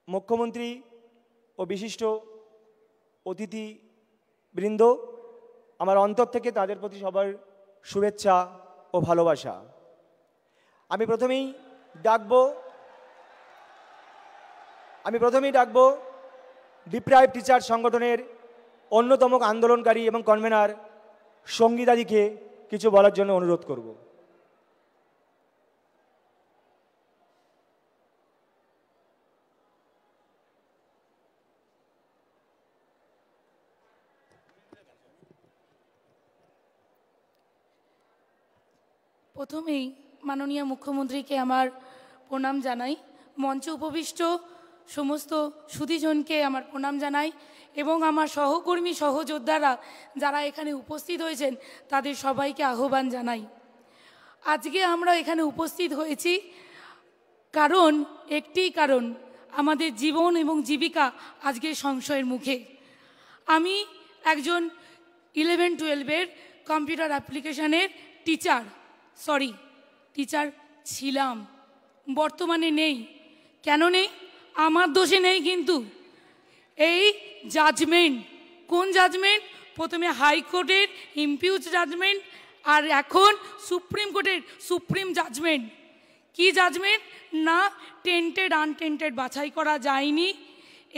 মুখ্যমন্ত্রী ও বিশিষ্ট অতিথিবৃন্দ, আমার অন্তর থেকে তাদের প্রতি সবার শুভেচ্ছা ও ভালোবাসা। আমি প্রথমেই ডাকবো ডিপ্রাইভ টিচার সংগঠনের অন্যতম আন্দোলনকারী এবং কনভেনার সঙ্গীতাদিকে কিছু বলার জন্য অনুরোধ করব। প্রথমেই মাননীয় মুখ্যমন্ত্রীকে আমার প্রণাম জানাই, মঞ্চে উপবিষ্ট সমস্ত সুধীজনকে আমার প্রণাম জানাই এবং আমার সহকর্মী সহযোদ্ধারা যারা এখানে উপস্থিত হয়েছেন তাদের সবাইকে আহ্বান জানাই। আজকে আমরা এখানে উপস্থিত হয়েছি একটি কারণ আমাদের জীবন এবং জীবিকা আজকে সংশয়ের মুখে। আমি একজন 11-12-এর কম্পিউটার অ্যাপ্লিকেশনের টিচার ছিলাম, বর্তমানে নেই। কেন নেই? আমার দোষে নেই, কিন্তু এই জাজমেন্ট, কোন জাজমেন্ট? প্রথমে হাইকোর্টের ইমপিউজ জাজমেন্ট আর এখন সুপ্রিম কোর্টের সুপ্রিম জাজমেন্ট। কি জাজমেন্ট? না টেন্টেড আনটেন্টেড বাছাই করা যায়নি,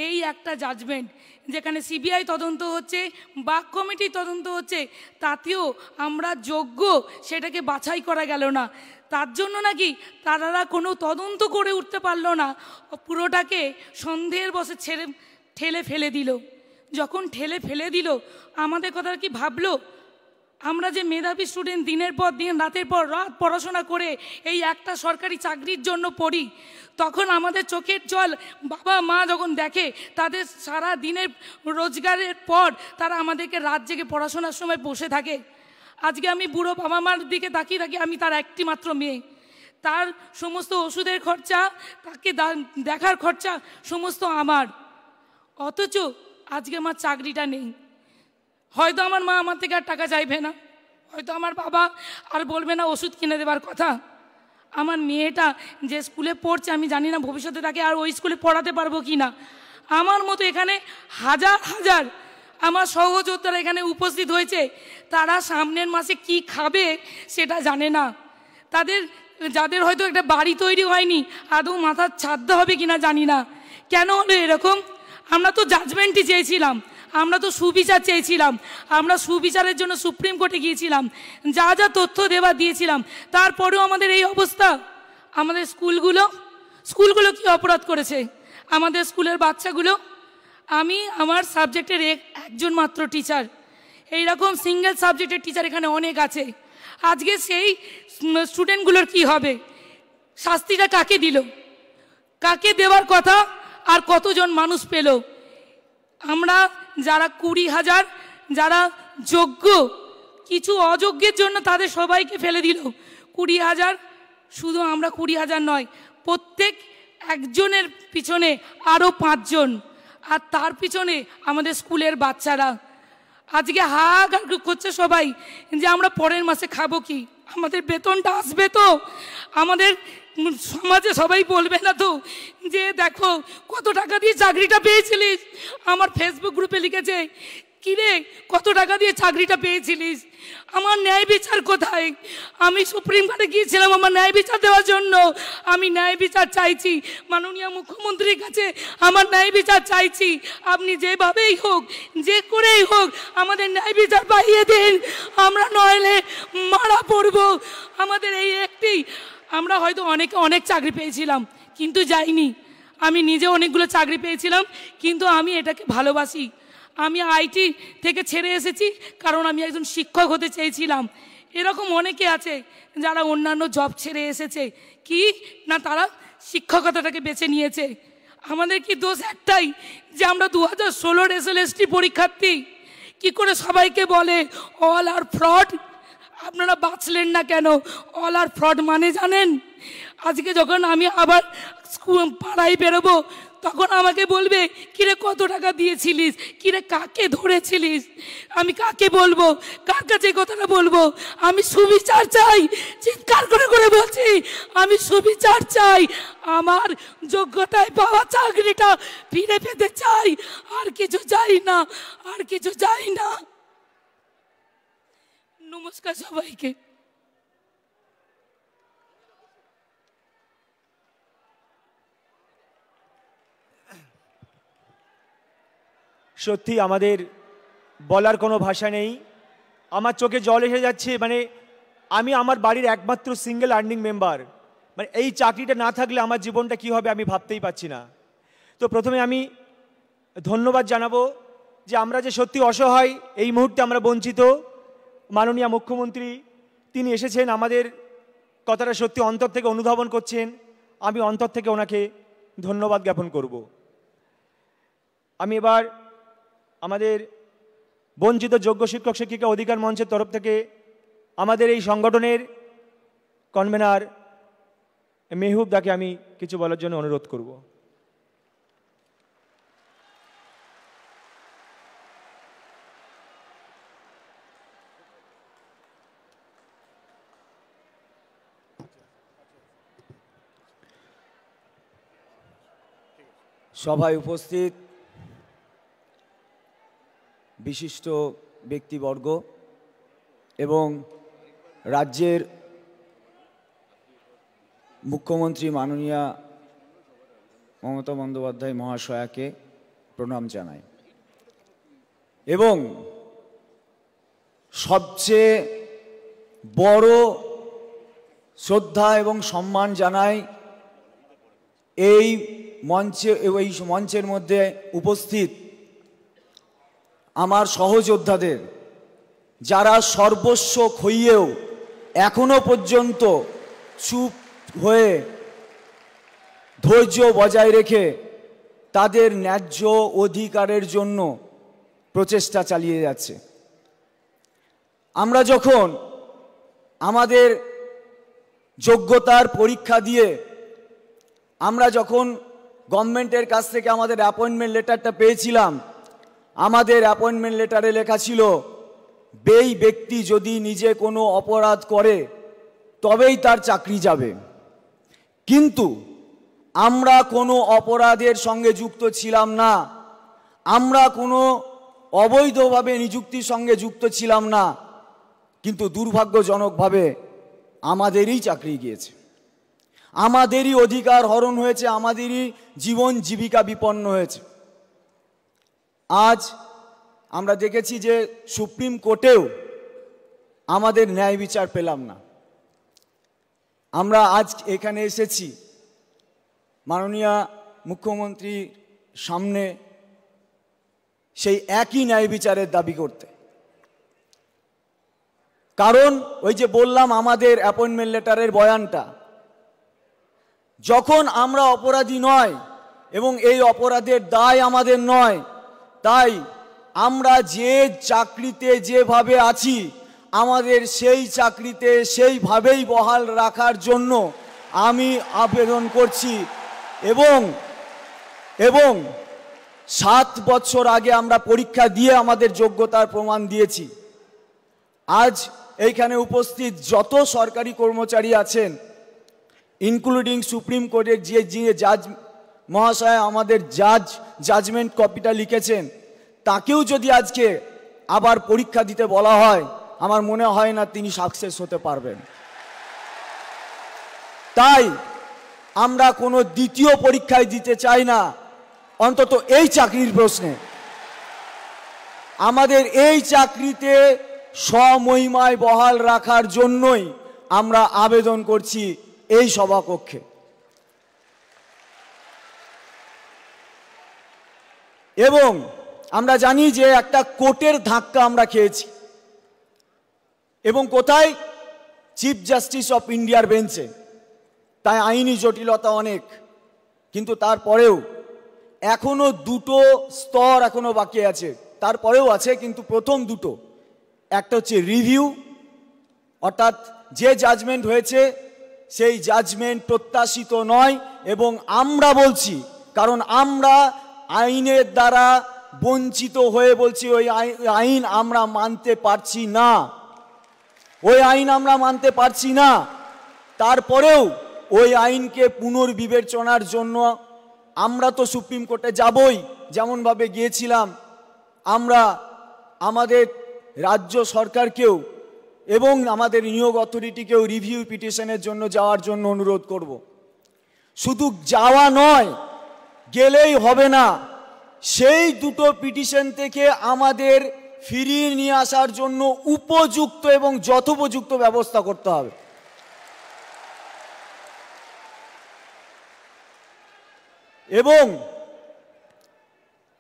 এই একটা জাজমেন্ট। যেখানে সিবিআই তদন্ত হচ্ছে, বাক কমিটি তদন্ত হচ্ছে, তাতেও আমরা যোগ্য সেটাকে বাছাই করা গেল না। তার জন্য নাকি তারা কোনো তদন্ত করে উঠতে পারলো না, পুরোটাকে সন্দেহের বশে ঠেলে ফেলে দিল। যখন ঠেলে ফেলে দিল, আমাদের কথা কি ভাবলো? আমরা যে মেধাবী স্টুডেন্ট, দিনের পর দিন রাতের পর রাত পড়াশোনা করে এই একটা সরকারি চাকরির জন্য পড়ি, তখন আমাদের চোখের জল বাবা মা যখন দেখে, তাদের সারা দিনের রোজগারের পর তারা আমাদেরকে রাত জেগে পড়াশোনার সময় বসে থাকে। আজকে আমি বুড়ো বাবা মার দিকে তাকিয়ে থাকি, আমি তার একটি মাত্র মেয়ে, তার সমস্ত ওষুধের খরচা, তাকে দেখার খরচা সমস্ত আমার। অথচ আজকে আমার চাকরিটা নেই। হয়তো আমার মা আমার থেকে আর টাকা চাইবে না, হয়তো আমার বাবা আর বলবে না ওষুধ কিনে দেবার কথা। আমার মেয়েটা যে স্কুলে পড়ছে, আমি জানি না ভবিষ্যতে তাকে আর ওই স্কুলে পড়াতে পারবো কি না। আমার মতো এখানে হাজার হাজার আমার সহযোদ্ধারা এখানে উপস্থিত হয়েছে, তারা সামনের মাসে কি খাবে সেটা জানে না। যাদের হয়তো একটা বাড়ি তৈরি হয়নি, আদৌ মাথার ছাদ হবে কিনা জানি না। কেন হলো এরকম? আমরা তো জাজমেন্টই চেয়েছিলাম, আমরা তো সুবিচার চেয়েছিলাম, আমরা সুবিচারের জন্য সুপ্রিম কোর্টে গিয়েছিলাম, যা যা তথ্য দেওয়া দিয়েছিলাম, তারপরেও আমাদের এই অবস্থা। আমাদের স্কুলগুলো কি অপরাধ করেছে? আমাদের স্কুলের বাচ্চাগুলো, আমি আমার সাবজেক্টের একজন মাত্র টিচার, এইরকম সিঙ্গেল সাবজেক্টের টিচার এখানে অনেক আছে। আজকে সেই স্টুডেন্টগুলোর কি হবে? শাস্তিটা কাকে দিল? কাকে দেওয়ার কথা? আর কতজন মানুষ পেল? আমরা যারা 20,000 যারা যোগ্য, কিছু অযোগ্যের জন্য তাদের সবাইকে ফেলে দিল। 20,000, শুধু আমরা 20,000 নয়, প্রত্যেক একজনের পিছনে আরও 5 জন, আর তার পিছনে আমাদের স্কুলের বাচ্চারা। আজকে হাহাকার করছে সবাই যে আমরা পরের মাসে খাবো কি, আমাদের বেতনটা আসবে তো, আমাদের সমাজে সবাই বলবে না তো যে দেখো কত টাকা দিয়ে চাকরিটা পেয়েছিলিস। আমার ফেসবুক গ্রুপে লিখেছে, কিরে কত টাকা দিয়ে চাকরিটা পেয়েছিলিস, আমার ন্যায় বিচার কোথায়? আমি সুপ্রিম কোর্টে গিয়েছিলাম আমার ন্যায় বিচার দেওয়ার জন্য। আমি ন্যায় বিচার চাইছি মাননীয় মুখ্যমন্ত্রীর কাছে, আমার ন্যায় বিচার চাইছি। আপনি যেভাবেই হোক, যে করেই হোক, আমাদের ন্যায় বিচার পাইয়ে দিন, আমরা নইলে মারা পড়ব। আমাদের এই একটি, আমরা হয়তো অনেক চাকরি পেয়েছিলাম কিন্তু যাইনি, আমি নিজে অনেকগুলো চাকরি পেয়েছিলাম, কিন্তু আমি এটাকে ভালোবাসি। আমি আইটি থেকে ছেড়ে এসেছি কারণ আমি একজন শিক্ষক হতে চেয়েছিলাম। এরকম অনেকে আছে যারা অন্যান্য জব ছেড়ে এসেছে, কি না তারা শিক্ষকতাটাকে বেছে নিয়েছে। আমাদের কি দোষ একটাই যে আমরা 2016 SLST পরীক্ষার্থী। কি করে সবাইকে বলে অল আর ফ্রড? আপনারা বাঁচলেন না কেন? অল আর ফ্রড মানে জানেন? আজকে যখন আমি আবার পাড়ায় বেরোবো, তখন আমাকে বলবে কিরে কত টাকা দিয়েছিলিস, কিরে কাকে ধরেছিলিস। আমি কাকে বলবো, কার কাছে কথাটা বলবো? আমি সুবিচার চাই, চিৎকার করে করে বলছি আমি সুবিচার চাই। আমার যোগ্যতায় পাওয়া চাকরিটা ফিরে পেতে চাই, আর কিছু চাই না, আর কিছু চাই না। নমস্কার সবাইকে। সত্যি আমাদের বলার কোনো ভাষা নেই, আমার চোখে জল এসে যাচ্ছে। মানে আমি আমার বাড়ির একমাত্র সিঙ্গেল আর্নিং মেম্বার, মানে এই চাকরিটা না থাকলে আমার জীবনটা কী হবে আমি ভাবতেই পারছি না। তো প্রথমে আমি ধন্যবাদ জানাবো যে আমরা যে সত্যি অসহায়, এই মুহূর্তে আমরা বঞ্চিত। মাননীয় মুখ্যমন্ত্রী তিনি এসেছেন, আমাদের কথাটা সত্যি অন্তর থেকে অনুধাবন করছেন, আমি অন্তর থেকে ওনাকে ধন্যবাদ জ্ঞাপন করব। আমি এবার আমাদের বঞ্চিত যোগ্য শিক্ষক শিক্ষিকা অধিকার মঞ্চের তরফ থেকে আমাদের এই সংগঠনের কনভেনার মেহবুব দাকে আমি কিছু বলার জন্য অনুরোধ করব। সভায় উপস্থিত বিশিষ্ট ব্যক্তিবর্গ এবং রাজ্যের মুখ্যমন্ত্রী মাননীয়া মমতা বন্দ্যোপাধ্যায় মহাশয়াকে প্রণাম জানাই এবং সবচেয়ে বড় শ্রদ্ধা এবং সম্মান জানাই এই মঞ্চের মধ্যে উপস্থিত আমার সহযোদ্ধাদের, যারা সর্বস্ব খইয়েও এখনো পর্যন্ত চুপ হয়ে ধৈর্য বজায় রেখে তাদের ন্যায্য অধিকারের জন্য প্রচেষ্টা চালিয়ে যাচ্ছে। আমরা যখন আমাদের যোগ্যতার পরীক্ষা দিয়ে আমরা যখন গভর্নমেন্টের কাছ থেকে আমাদের অ্যাপয়েন্টমেন্ট লেটারটা পেয়েছিলাম, আমাদের অ্যাপয়েন্টমেন্ট লেটারে লেখা ছিল এই ব্যক্তি যদি নিজে কোনো অপরাধ করে তবেই তার চাকরি যাবে। কিন্তু আমরা কোনো অপরাধের সঙ্গে যুক্ত ছিলাম না, আমরা কোনো অবৈধভাবে নিযুক্তির সঙ্গে যুক্ত ছিলাম না, কিন্তু দুর্ভাগ্যজনকভাবে আমাদেরই চাকরি গিয়েছে, আমাদেরই অধিকার হরণ হয়েছে, আমাদেরই জীবন জীবিকা বিপন্ন হয়েছে। আজ আমরা দেখেছি যে সুপ্রিম কোর্টেও আমাদের ন্যায় বিচার পেলাম না। আমরা আজ এখানে এসেছি মাননীয় মুখ্যমন্ত্রীর সামনে সেই একই ন্যায় বিচারের দাবি করতে। কারণ ওই যে বললাম আমাদের অ্যাপয়েন্টমেন্ট লেটারের বয়ানটা, যখন আমরা অপরাধী নয় এবং এই অপরাধের দায় আমাদের নয়, তাই আমরা যে চাকরিতে যেভাবে আছি আমাদের সেই চাকরিতে সেইভাবেই বহাল রাখার জন্য আমি আবেদন করছি। এবং 7 বছর আগে আমরা পরীক্ষা দিয়ে আমাদের যোগ্যতার প্রমাণ দিয়েছি। আজ এইখানে উপস্থিত যত সরকারি কর্মচারী আছেন, ইনক্লুডিং সুপ্রিম কোর্টের যে জাজ মহাশয় আমাদের জাজমেন্ট কপিটা লিখেছেন, তাকেও যদি আজকে আবার পরীক্ষা দিতে বলা হয়, আমার মনে হয় না তিনি সাকসেস হতে পারবেন। তাই আমরা কোনো দ্বিতীয় পরীক্ষায় দিতে চাই না, অন্তত এই চাকরির প্রশ্নে। আমাদের এই চাকরিতে স্বমহিমায় বহাল রাখার জন্যই আমরা আবেদন করছি এই সভাকক্ষে। এবং আমরা জানি যে একটা কোর্টের ধাক্কা আমরা খেয়েছি, এবং কোথায়? চিফ জাস্টিস অফ ইন্ডিয়ার বেঞ্চে। তাই আইনি জটিলতা অনেক, কিন্তু তারপরেও এখনো 2টো স্তর এখনো বাকি আছে। তারপরেও আছে, কিন্তু প্রথম 2টো, একটা হচ্ছে রিভিউ, অর্থাৎ যে জাজমেন্ট হয়েছে সেই জাজমেন্ট প্রত্যাশিত নয়, এবং আমরা বলছি কারণ আমরা আইনের দ্বারা বঞ্চিত হয়ে বলছি ওই আইন আমরা মানতে পারছি না, ওই আইন আমরা মানতে পারছি না। তারপরেও ওই আইনকে পুনর্বিবেচনার জন্য আমরা তো সুপ্রিম কোর্টে যাবই, যেমনভাবে গিয়েছিলাম আমরা আমাদের রাজ্য সরকারকেও এবং আমাদের নিয়োগ অথরিটিকেও রিভিউ পিটিশনের জন্য যাওয়ার জন্য অনুরোধ করব। শুধু যাওয়া নয়, গেলেই হবে না, সেই দুটো পিটিশন থেকে আমাদের ফিরিয়ে নিয়ে আসার জন্য উপযুক্ত এবং যথোপযুক্ত ব্যবস্থা করতে হবে।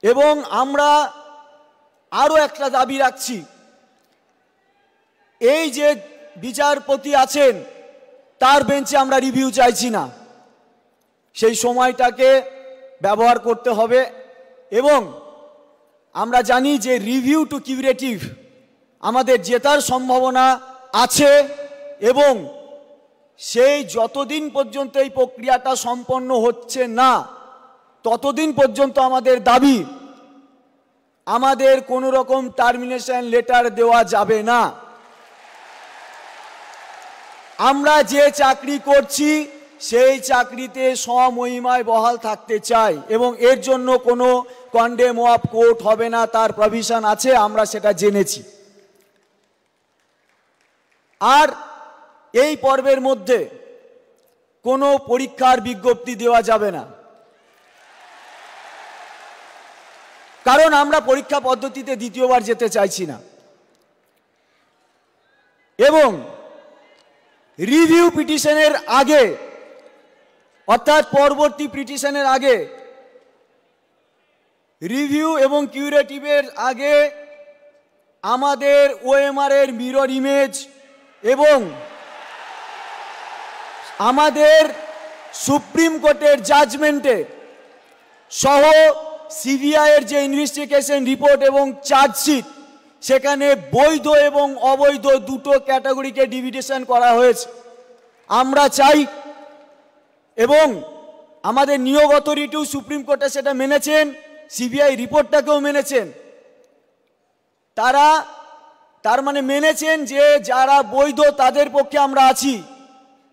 এবং আমরা আরো একটা দাবি রাখছি, এই যে বিচারপতি আছেন তার বেঞ্চে আমরা রিভিউ চাইছি না, সেই সময়টাকে ব্যবহার করতে হবে। এবং আমরা জানি যে রিভিউ টু কিউরেটিভ আমাদের জেতার সম্ভাবনা আছে, এবং সেই যতদিন পর্যন্ত এই প্রক্রিয়াটা সম্পন্ন হচ্ছে না ততদিন পর্যন্ত আমাদের দাবি আমাদের কোনো রকম টার্মিনেশন লেটার দেওয়া যাবে না। আমরা যে চাকরি করছি সেই চাকরিতে স্বমহিমায় বহাল থাকতে চাই, এবং এর জন্য কোনো কন্ডেম অফ কোর্ট হবে না, তার প্রভিশন আছে, আমরা সেটা জেনেছি। আর এই পর্বের মধ্যে কোনো পরীক্ষার বিজ্ঞপ্তি দেওয়া যাবে না, কারণ আমরা পরীক্ষা পদ্ধতিতে দ্বিতীয়বার যেতে চাইছি না। এবং রিভিউ পিটিশনের আগে, অর্থাৎ পরবর্তী পিটিশনের আগে, রিভিউ এবং কিউরেটিভের আগে আমাদের ওএমআর এর মিরর ইমেজ এবং আমাদের সুপ্রিম কোর্টের জাজমেন্টে সহ সিবিআই এর যে ইনভেস্টিগেশন রিপোর্ট এবং চার্জশিট, সেখানে বৈধ এবং অবৈধ দুটো ক্যাটাগরিকে ডিভিডেশন করা হয়েছে। আমরা চাই, এবং আমাদের নিয়োগ অথরিটিও সুপ্রিম কোর্টে সেটা মেনেছেন, সিবিআই রিপোর্টটাকেও মেনেছেন, তার মানে মেনেছেন যে যারা বৈধ তাদের পক্ষে আমরা আছি,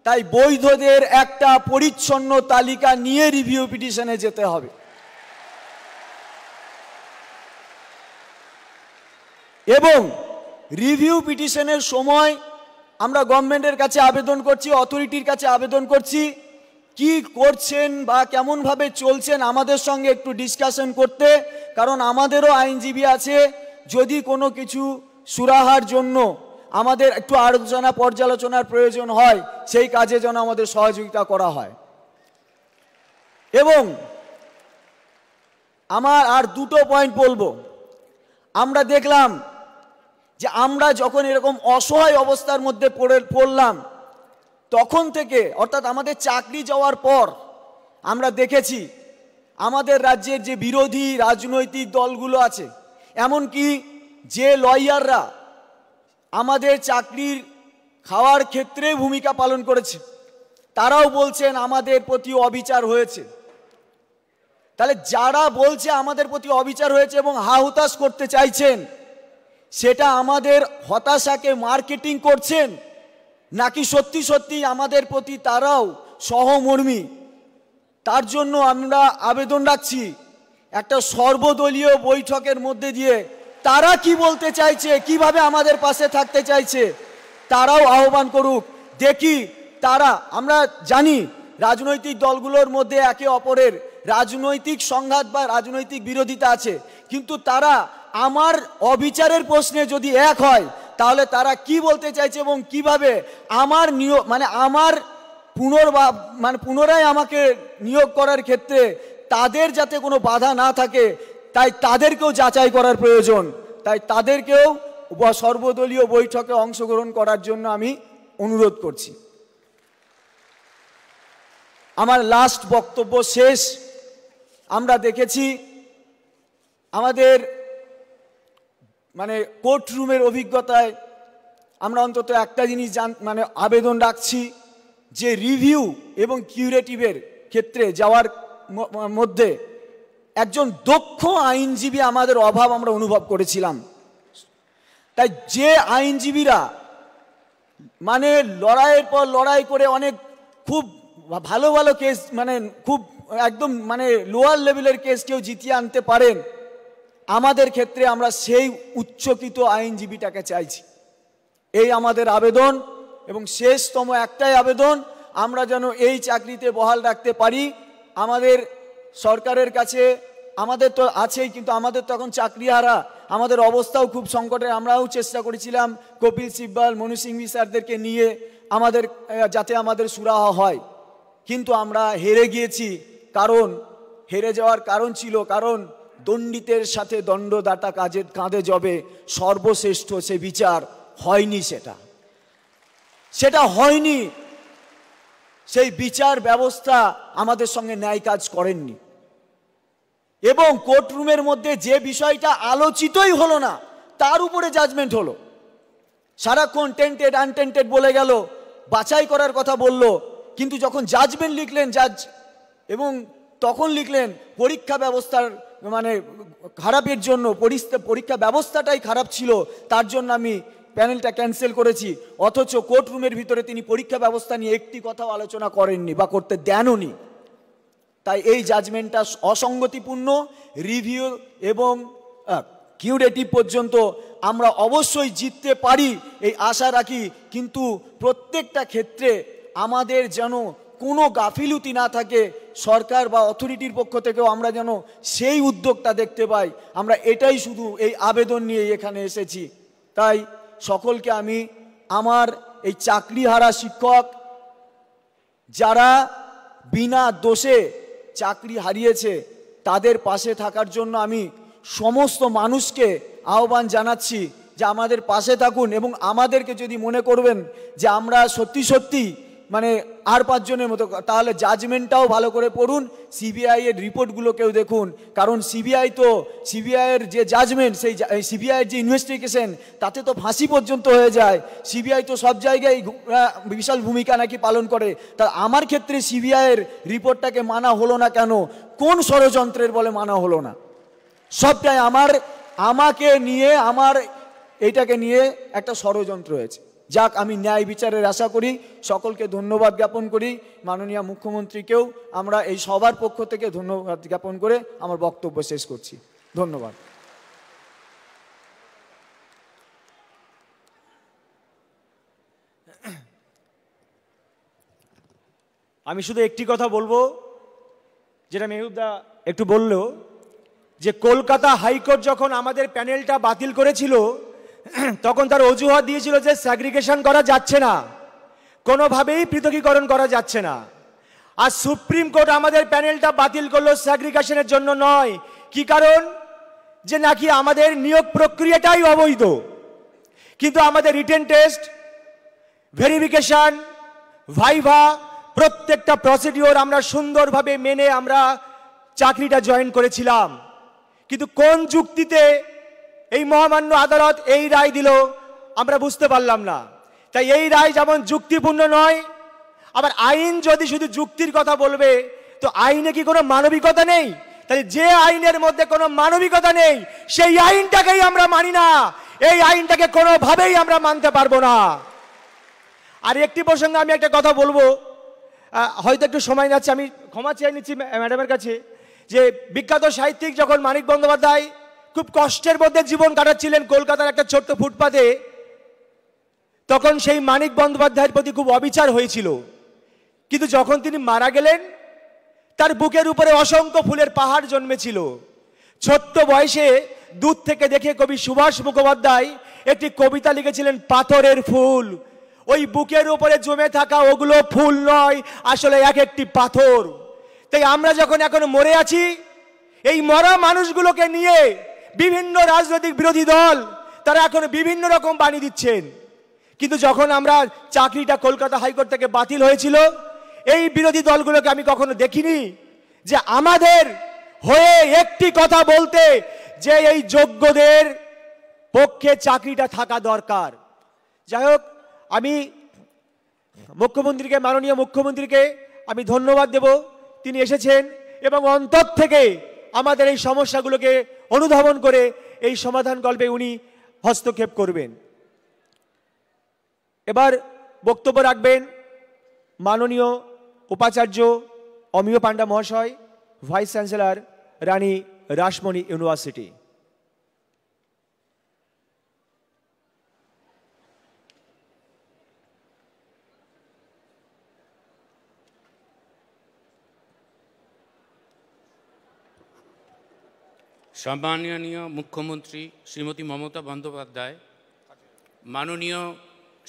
তাই বৈধদের একটা পরিচ্ছন্ন তালিকা নিয়ে রিভিউ পিটিশনে যেতে হবে। এবং রিভিউ পিটিশনের সময় আমরা গভর্নমেন্টের কাছে আবেদন করছি, অথরিটির কাছে আবেদন করছি, কি করছেন বা কেমনভাবে চলছেন আমাদের সঙ্গে একটু ডিসকাশন করতে, কারণ আমাদেরও আইনজীবী আছে, যদি কোনো কিছু সুরাহার জন্য আমাদের একটু আলোচনা পর্যালোচনার প্রয়োজন হয় সেই কাজে যেন আমাদের সহযোগিতা করা হয়। এবং আমার আর দুটো পয়েন্ট বলবো। আমরা দেখলাম যে আমরা যখন এরকম অসহায় অবস্থার মধ্যে পড়লাম তখন থেকে, অর্থাৎ আমাদের চাকরি যাওয়ার পর আমরা দেখেছি আমাদের রাজ্যের যে বিরোধী রাজনৈতিক দলগুলো আছে, এমনকি যে লয়াররা আমাদের চাকরির খাওয়ার ক্ষেত্রে ভূমিকা পালন করেছে, তারাও বলছেন আমাদের প্রতি অবিচার হয়েছে। তাহলে যারা বলছে আমাদের প্রতি অবিচার হয়েছে এবং হাহুতাশ করতে চাইছেন, সেটা আমাদের হতাশাকে মার্কেটিং করছেন, নাকি সত্যি সত্যি আমাদের প্রতি তারাও সহমর্মী? তার জন্য আমরা আবেদন রাখছি একটা সর্বদলীয় বৈঠকের মধ্যে দিয়ে তারা কি বলতে চাইছে, কিভাবে আমাদের পাশে থাকতে চাইছে, তারাও আহ্বান করুক। দেখি তারা, আমরা জানি রাজনৈতিক দলগুলোর মধ্যে একে অপরের রাজনৈতিক সংঘাত বা রাজনৈতিক বিরোধিতা আছে, কিন্তু তারা আমার অবিচারের প্রশ্নে যদি এক হয় তাহলে তারা কি বলতে চাইছে এবং কিভাবে আমার নিয়োগ আমার পুনরায় আমাকে নিয়োগ করার ক্ষেত্রে তাদের যাতে কোনো বাধা না থাকে, তাই তাদেরকেও যাচাই করার প্রয়োজন। তাই তাদেরকেও সর্বদলীয় বৈঠকে অংশগ্রহণ করার জন্য আমি অনুরোধ করছি। আমার লাস্ট বক্তব্য শেষ। আমরা দেখেছি আমাদের কোর্ট রুমের অভিজ্ঞতায় আমরা অন্তত একটা জিনিস আবেদন রাখছি যে রিভিউ এবং কিউরেটিভের ক্ষেত্রে যাওয়ার মধ্যে একজন দক্ষ আইনজীবী আমাদের অভাব আমরা অনুভব করেছিলাম। তাই যে আইনজীবীরা মানে লড়াইয়ের পর লড়াই করে অনেক খুব ভালো ভালো কেস মানে খুব একদম মানে লোয়ার লেভেলের কেস কেউ জিতিয়ে আনতে পারেন, আমাদের ক্ষেত্রে আমরা সেই উচ্চকিত আইনজীবীটাকে চাইছি। এই আমাদের আবেদন এবং শেষতম একটাই আবেদন, আমরা যেন এই চাকরিতে বহাল রাখতে পারি। আমাদের সরকারের কাছে আমাদের তো আছেই, কিন্তু আমাদের তো এখন চাকরিহারা, আমাদের অবস্থাও খুব সংকটে। আমরাও চেষ্টা করেছিলাম কপিল সিব্বল, মনু সিংভি স্যারদেরকে নিয়ে আমাদের যাতে আমাদের সুরাহা হয়, কিন্তু আমরা হেরে গিয়েছি। কারণ হেরে যাওয়ার কারণ ছিল কারণ দণ্ডিতের সাথে দণ্ডদাতা কাঁধে জবে, সর্বশ্রেষ্ঠ সে বিচার হয়নি, সেটা হয়নি। সেই বিচার ব্যবস্থা আমাদের সঙ্গে ন্যায় কাজ করেননি এবং কোর্টরুমের মধ্যে যে বিষয়টা আলোচিতই হলো না তার উপরে জাজমেন্ট হলো। সারাক্ষণ টেন্টেড আনটেন্টেড বলে গেল, বাছাই করার কথা বলল, কিন্তু যখন জাজমেন্ট লিখলেন জাজ এবং তখন লিখলেন পরীক্ষা ব্যবস্থার মানে খারাপের জন্য, পরীক্ষা ব্যবস্থাটাই খারাপ ছিল, তার জন্য আমি প্যানেলটা ক্যান্সেল করেছি। অথচ কোর্টরুমের ভিতরে তিনি পরীক্ষা ব্যবস্থা নিয়ে একটি কথাও আলোচনা করেননি বা করতে দেনওনি। তাই এই জাজমেন্টটা অসঙ্গতিপূর্ণ। রিভিউ এবং কিউরেটিভ পর্যন্ত আমরা অবশ্যই জিততে পারি এই আশা রাখি, কিন্তু প্রত্যেকটা ক্ষেত্রে আমাদের যেন কোনো গাফিলতি না থাকে, সরকার বা অথরিটির পক্ষ থেকেও আমরা যেন সেই উদ্যোগটা দেখতে পাই। আমরা এটাই শুধু এই আবেদন নিয়ে এখানে এসেছি। তাই সকলকে আমি আমার এই চাকরিহারা শিক্ষক যারা বিনা দোষে চাকরি হারিয়েছে তাদের পাশে থাকার জন্য আমি সমস্ত মানুষকে আহ্বান জানাচ্ছি যে আমাদের পাশে থাকুন এবং আমাদেরকে যদি মনে করবেন যে আমরা সত্যি সত্যি মানে আর 5 জনের মতো, তাহলে জাজমেন্টটাও ভালো করে পড়ুন, সিবিআই এর রিপোর্টগুলোকেও দেখুন। কারণ সিবিআইয়ের যে জাজমেন্ট, সেই সিবিআইয়ের যে ইনভেস্টিগেশন, তাতে তো ফাঁসি পর্যন্ত হয়ে যায়। সিবিআই তো সব জায়গায় বিশাল ভূমিকা নাকি পালন করে। তা আমার ক্ষেত্রে সিবিআইয়ের রিপোর্টটাকে মানা হলো না কেন? কোন ষড়যন্ত্রের বলে মানা হলো না? সবটাই আমাকে নিয়ে, আমার এইটাকে নিয়ে একটা ষড়যন্ত্র হয়েছে। যাক, আমি ন্যায় বিচারের আশা করি। সকলকে ধন্যবাদ জ্ঞাপন করি। মাননীয় মুখ্যমন্ত্রীকেও আমরা এই সবার পক্ষ থেকে ধন্যবাদ জ্ঞাপন করে আমার বক্তব্য শেষ করছি। ধন্যবাদ। আমি শুধু একটি কথা বলবো, যেটা মেহবুবদা একটু বলল, যে কলকাতা হাইকোর্ট যখন আমাদের প্যানেলটা বাতিল করেছিল তখন তার অজুহাত দিয়েছিল যে স্যাগ্রিগেশন করা যাচ্ছে না, কোনোভাবেই পৃথকীকরণ করা যাচ্ছে না। আর সুপ্রিম কোর্ট আমাদের প্যানেলটা বাতিল করলো স্যাগ্রিগেশনের জন্য নয়। কি কারণ? যে নাকি আমাদের নিয়োগ প্রক্রিয়াটাই অবৈধ। কিন্তু আমাদের রিটেন টেস্ট, ভেরিফিকেশন, ভাইভা, প্রত্যেকটা প্রসিডিওর আমরা সুন্দরভাবে মেনে আমরা চাকরিটা জয়েন করেছিলাম। কিন্তু কোন যুক্তিতে এই মহামান্য আদালত এই রায় দিল আমরা বুঝতে পারলাম না। তাই এই রায় যেমন যুক্তিপূর্ণ নয়, আবার আইন যদি শুধু যুক্তির কথা বলবে তো আইনে কি কোনো মানবিকতা নেই? তাই যে আইনের মধ্যে কোনো মানবিকতা নেই সেই আইনটাকেই আমরা মানি না, এই আইনটাকে কোনোভাবেই আমরা মানতে পারবো না। আর একটি প্রসঙ্গে আমি একটা কথা বলবো, হয়তো একটু সময় যাচ্ছে, আমি ক্ষমা চেয়ে নিচ্ছি ম্যাডামের কাছে, যে বিখ্যাত সাহিত্যিক যখন মানিক বন্দ্যোপাধ্যায় খুব কষ্টের মধ্যে জীবন কাটাচ্ছিলেন কলকাতার একটা ছোট্ট ফুটপাতে, তখন সেই মানিক বন্দ্যোপাধ্যায়ের প্রতি খুব অবিচার হয়েছিল। কিন্তু যখন তিনি মারা গেলেন তার বুকের উপরে অসংখ্য ফুলের পাহাড় জন্মেছিল। ছোট্ট বয়সে দূর থেকে দেখে কবি সুভাষ মুখোপাধ্যায় একটি কবিতা লিখেছিলেন, পাথরের ফুল। ওই বুকের উপরে জমে থাকা ওগুলো ফুল নয়, আসলে এক একটি পাথর। তাই আমরা যখন এখন মরে আছি, এই মরা মানুষগুলোকে নিয়ে বিভিন্ন রাজনৈতিক বিরোধী দল তারা এখন বিভিন্ন রকম বাণী দিচ্ছেন। কিন্তু যখন আমরা চাকরিটা কলকাতা হাইকোর্ট থেকে বাতিল হয়েছিল, এই বিরোধী দলগুলোকে আমি কখনো দেখিনি যে আমাদের হয়ে একটি কথা বলতে, যে এই যোগ্যদের পক্ষে চাকরিটা থাকা দরকার। যাই হোক, আমি মুখ্যমন্ত্রীকে, মাননীয় মুখ্যমন্ত্রীকে আমি ধন্যবাদ দেব, তিনি এসেছেন এবং অন্তর থেকে আমাদের এই সমস্যাগুলোকে অনুধাবন করে এই সমাধান কল্পে উনি হস্তক্ষেপ করবেন। এবার বক্তব্য রাখবেন মাননীয় উপাচার্য অমিয় পান্ডা মহাশয়, ভাইস চ্যান্সেলর রানী রাসমণি ইউনিভার্সিটি। সম্মাননীয় মুখ্যমন্ত্রী শ্রীমতী মমতা বন্দ্যোপাধ্যায়, মাননীয়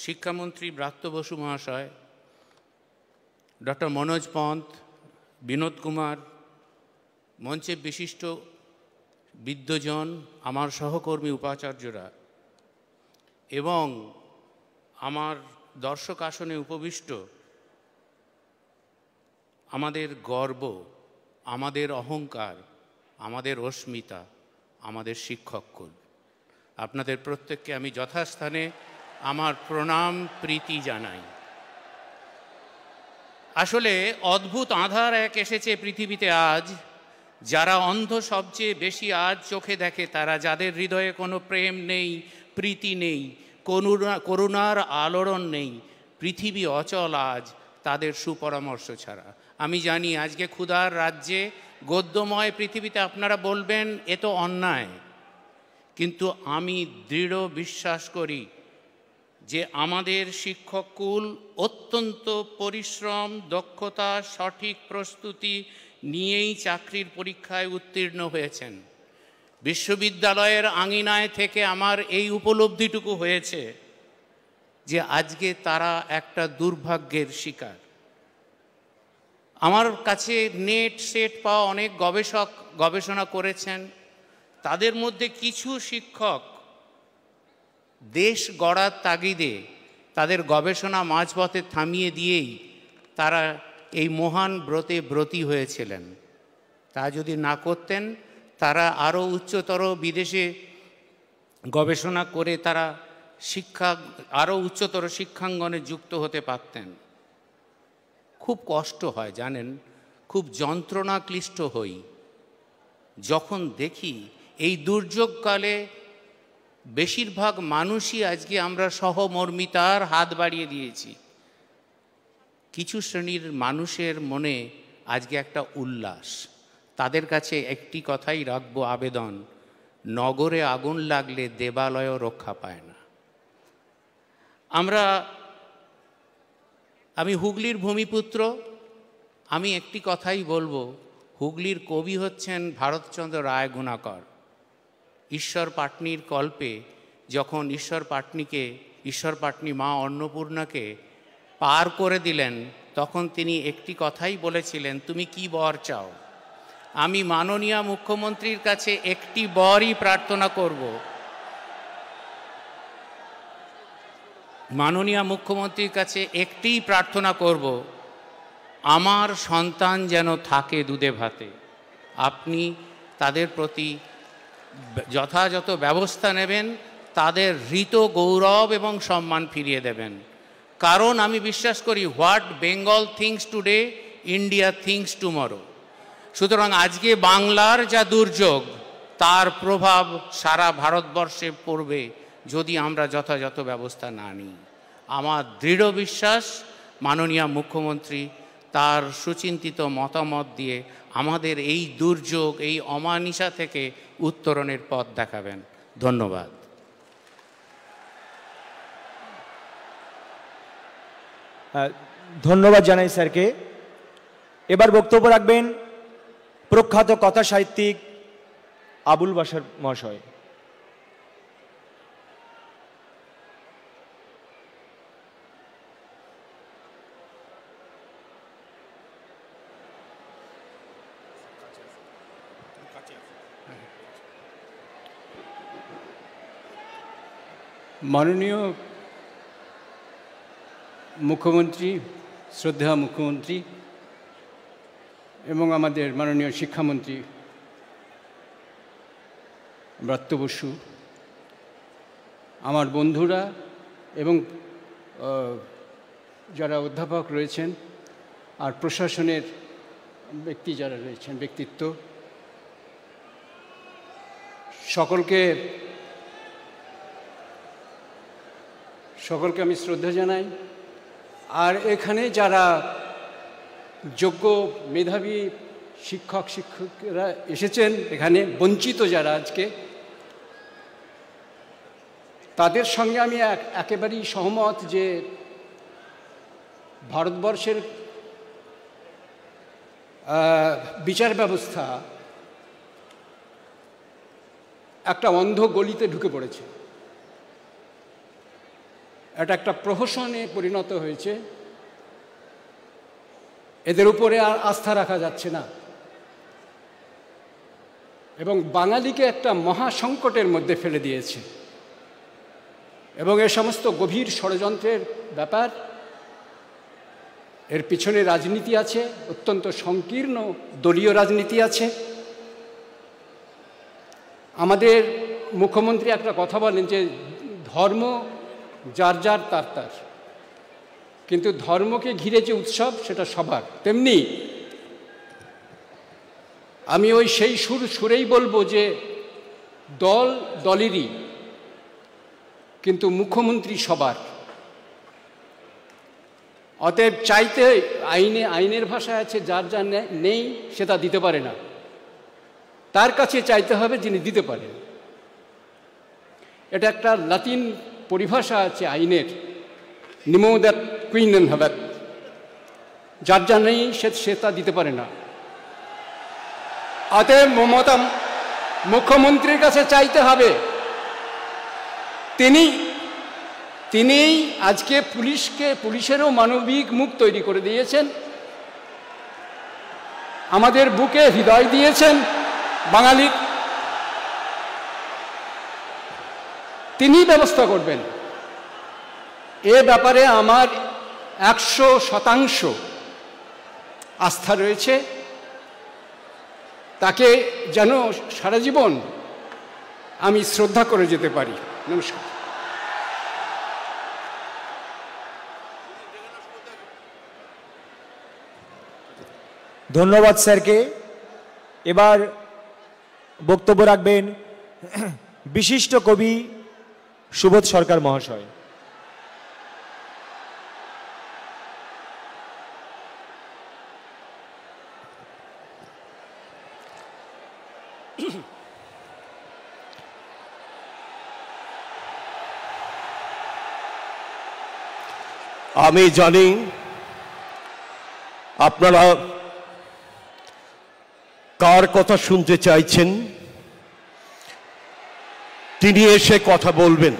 শিক্ষামন্ত্রী ব্রাত্য বসু মহাশয়, ডক্টর মনোজ পন্থ, বিনোদ কুমার, মঞ্চে বিশিষ্ট বিদ্বজন, আমার সহকর্মী উপাচার্যরা এবং আমার দর্শক আসনে উপবিষ্ট আমাদের গর্ব, আমাদের অহংকার, আমাদের অস্মিতা, আমাদের শিক্ষককুল, আপনাদের প্রত্যেককে আমি যথাস্থানে আমার প্রণাম প্রীতি জানাই। আসলে অদ্ভুত আঁধার এক এসেছে পৃথিবীতে আজ। যারা অন্ধ সবচেয়ে বেশি আজ চোখে দেখে, তারা যাদের হৃদয়ে কোনো প্রেম নেই, প্রীতি নেই, করুণার আলোড়ন নেই, পৃথিবী অচল আজ তাদের সুপরামর্শ ছাড়া। আমি জানি আজকে ক্ষুধার রাজ্যে গদ্যময় পৃথিবীতে আপনারা বলবেন এ তো অন্যায়, কিন্তু আমি দৃঢ় বিশ্বাস করি যে আমাদের শিক্ষককুল অত্যন্ত পরিশ্রম, দক্ষতা, সঠিক প্রস্তুতি নিয়েই চাকরির পরীক্ষায় উত্তীর্ণ হয়েছেন। বিশ্ববিদ্যালয়ের আঙিনায় থেকে আমার এই উপলব্ধিটুকু হয়েছে যে আজকে তারা একটা দুর্ভাগ্যের শিকার। আমার কাছে নেট সেট পাওয়া অনেক গবেষক গবেষণা করেছেন, তাদের মধ্যে কিছু শিক্ষক দেশ গড়ার তাগিদে তাদের গবেষণা মাঝপথে থামিয়ে দিয়েই তারা এই মহান ব্রতে ব্রতী হয়েছিলেন। তা যদি না করতেন, তারা আরও উচ্চতর বিদেশে গবেষণা করে তারা আরও উচ্চতর শিক্ষাঙ্গনে যুক্ত হতে পারতেন। খুব কষ্ট হয় জানেন, খুব যন্ত্রণা ক্লিষ্ট হই যখন দেখি এই দুর্যোগকালে বেশিরভাগ মানুষই আজকে আমরা সহমর্মিতার হাত বাড়িয়ে দিয়েছি। কিছু শ্রেণীর মানুষের মনে আজকে একটা উল্লাস। তাদের কাছে একটি কথাই রাখবো আবেদন, নগরে আগুন লাগলে দেবালয়ও রক্ষা পায় না। আমি হুগলির ভূমিপুত্র, আমি একটি কথাই বলবো, হুগলির কবি হচ্ছেন ভারতচন্দ্র রায় গুণাকর। ঈশ্বর পাটনির কল্পে যখন ঈশ্বর পাটনি মা অন্নপূর্ণাকে পার করে দিলেন, তখন তিনি একটি কথাই বলেছিলেন, তুমি কি বর চাও? আমি মাননীয় মুখ্যমন্ত্রীর কাছে একটি বরই প্রার্থনা করব, মাননীয় মুখ্যমন্ত্রীর কাছে একটিই প্রার্থনা করব, আমার সন্তান যেন থাকে দুধে ভাতে। আপনি তাদের প্রতি যথাযথ ব্যবস্থা নেবেন, তাদের হৃত গৌরব এবং সম্মান ফিরিয়ে দেবেন। কারণ আমি বিশ্বাস করি, what Bengal things today, India things tomorrow. সুতরাং আজকে বাংলার যা দুর্যোগ, তার প্রভাব সারা ভারতবর্ষে পড়বে যদি আমরা যথাযথ ব্যবস্থা না নিই। আমার দৃঢ় বিশ্বাস মাননীয় মুখ্যমন্ত্রী তার সুচিন্তিত মতামত দিয়ে আমাদের এই দুর্যোগ, এই অমানিসা থেকে উত্তরণের পথ দেখাবেন। ধন্যবাদ। ধন্যবাদ জানাই স্যারকে। এবার বক্তব্য রাখবেন প্রখ্যাত কথা সাহিত্যিক আবুল বাশার মহাশয়। মাননীয় মুখ্যমন্ত্রী, শ্রদ্ধেয় মুখ্যমন্ত্রী এবং আমাদের মাননীয় শিক্ষামন্ত্রী ব্রাত্য বসু, আমার বন্ধুরা এবং যারা অধ্যাপক রয়েছেন আর প্রশাসনের ব্যক্তি যারা রয়েছেন, ব্যক্তিত্ব, সকলকে আমি শ্রদ্ধা জানাই। আর এখানে যারা যোগ্য মেধাবী শিক্ষকরা এসেছেন, এখানে বঞ্চিত যারা আজকে, তাদের সঙ্গে আমি একেবারেই সহমত যে ভারতবর্ষের বিচার ব্যবস্থা একটা অন্ধ গলিতে ঢুকে পড়েছে। এটা একটা প্রহসনে পরিণত হয়েছে। এদের উপরে আর আস্থা রাখা যাচ্ছে না এবং বাঙালিকে একটা মহা সংকটের মধ্যে ফেলে দিয়েছে। এবং এ সমস্ত গভীর ষড়যন্ত্রের ব্যাপার, এর পিছনে রাজনীতি আছে, অত্যন্ত সংকীর্ণ দলীয় রাজনীতি আছে। আমাদের মুখ্যমন্ত্রী একটা কথা বলেন যে ধর্ম যার যার তার তার, কিন্তু ধর্মকে ঘিরে যে উৎসব সেটা সবার। তেমনি আমি ওই সেই সুরেই বলবো যে দল দলেরই, কিন্তু মুখ্যমন্ত্রী সবার। অতএব চাইতে আইনের ভাষায় আছে যার যা নেই সে তা দিতে পারে না, তার কাছে চাইতে হবে যিনি দিতে পারেন। এটা একটা লাতিন পরিভাষা আছে আইনের, নিমো দ্যাট কুইনেন হ্যাভেত, যার যা নেই সে তা দিতে পারে না। অতএব মুখ্যমন্ত্রীর কাছে চাইতে হবে। তিনিই আজকে পুলিশেরও মানবিক মুখ তৈরি করে দিয়েছেন, আমাদের বুকে হৃদয় দিয়েছেন বাঙালির। তিনিই ব্যবস্থা করবেন। এ ব্যাপারে আমার 100% আস্থা রয়েছে। তাকে যেন সারা জীবন আমি শ্রদ্ধা করে যেতে পারি। নমস্কার। ধন্যবাদ স্যারকে। এবার বক্তব্য রাখবেন বিশিষ্ট কবি সুবোধ সরকার মহাশয়। আমি জানি আপনারা কার কথা শুনতে চাইছেন, তিনি এসে কথা বলবেন।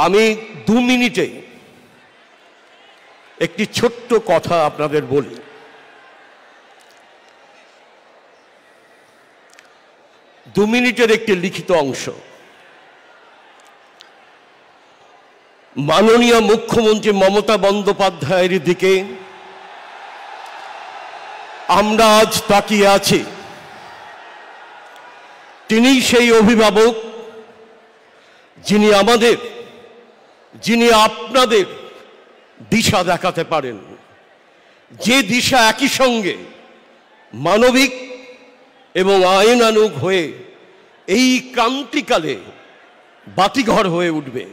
আমি 2 মিনিটে একটি ছোট্ট কথা আপনাদের বলি। দু মিনিটের একটি লিখিত অংশ। মাননীয় মুখ্যমন্ত্রী মমতা বন্দ্যোপাধ্যায়ের দিকে আমরা আজ তাকিয়ে আছি। তিনি সেই অভিভাবক যিনি আপনাদের দিশা দেখাতে পারেন, যে দিশা একই সঙ্গে মানবিক এবং আইনানুগ হয়ে এই ক্রান্তিকালে বাতিঘর হয়ে উঠবে।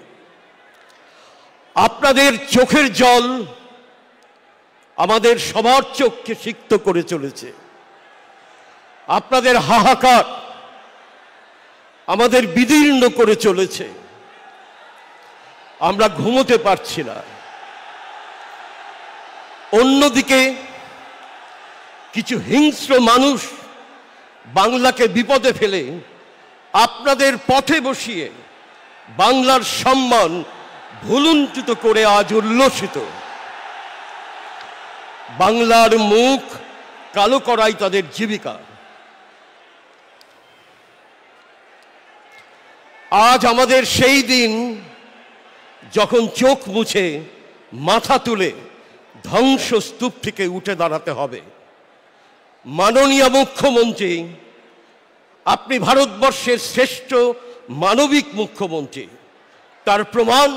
আপনাদের চোখের জল আমাদের সবার চোখকে সিক্ত করে চলেছে। আপনাদের হাহাকার আমাদের বিদীর্ণ করে চলেছে। আমরা ঘুমোতে পারছি না। অন্যদিকে কিছু হিংস্র মানুষ বাংলাকে বিপদে ফেলে আপনাদের পথে বসিয়ে বাংলার সম্মান ভুলুণ্ঠিত করে আজ উল্লসিত। বাংলার মুখ কালো করাই তাদের জীবিকা। আজ আমাদের সেই দিন যখন চোখ মুছে মাথা তুলে ধ্বংসস্তূপ থেকে উঠে দাঁড়াতে হবে। মাননীয় মুখ্যমন্ত্রী, আপনি ভারতবর্ষের শ্রেষ্ঠ মানবিক মুখ্যমন্ত্রী। তার প্রমাণ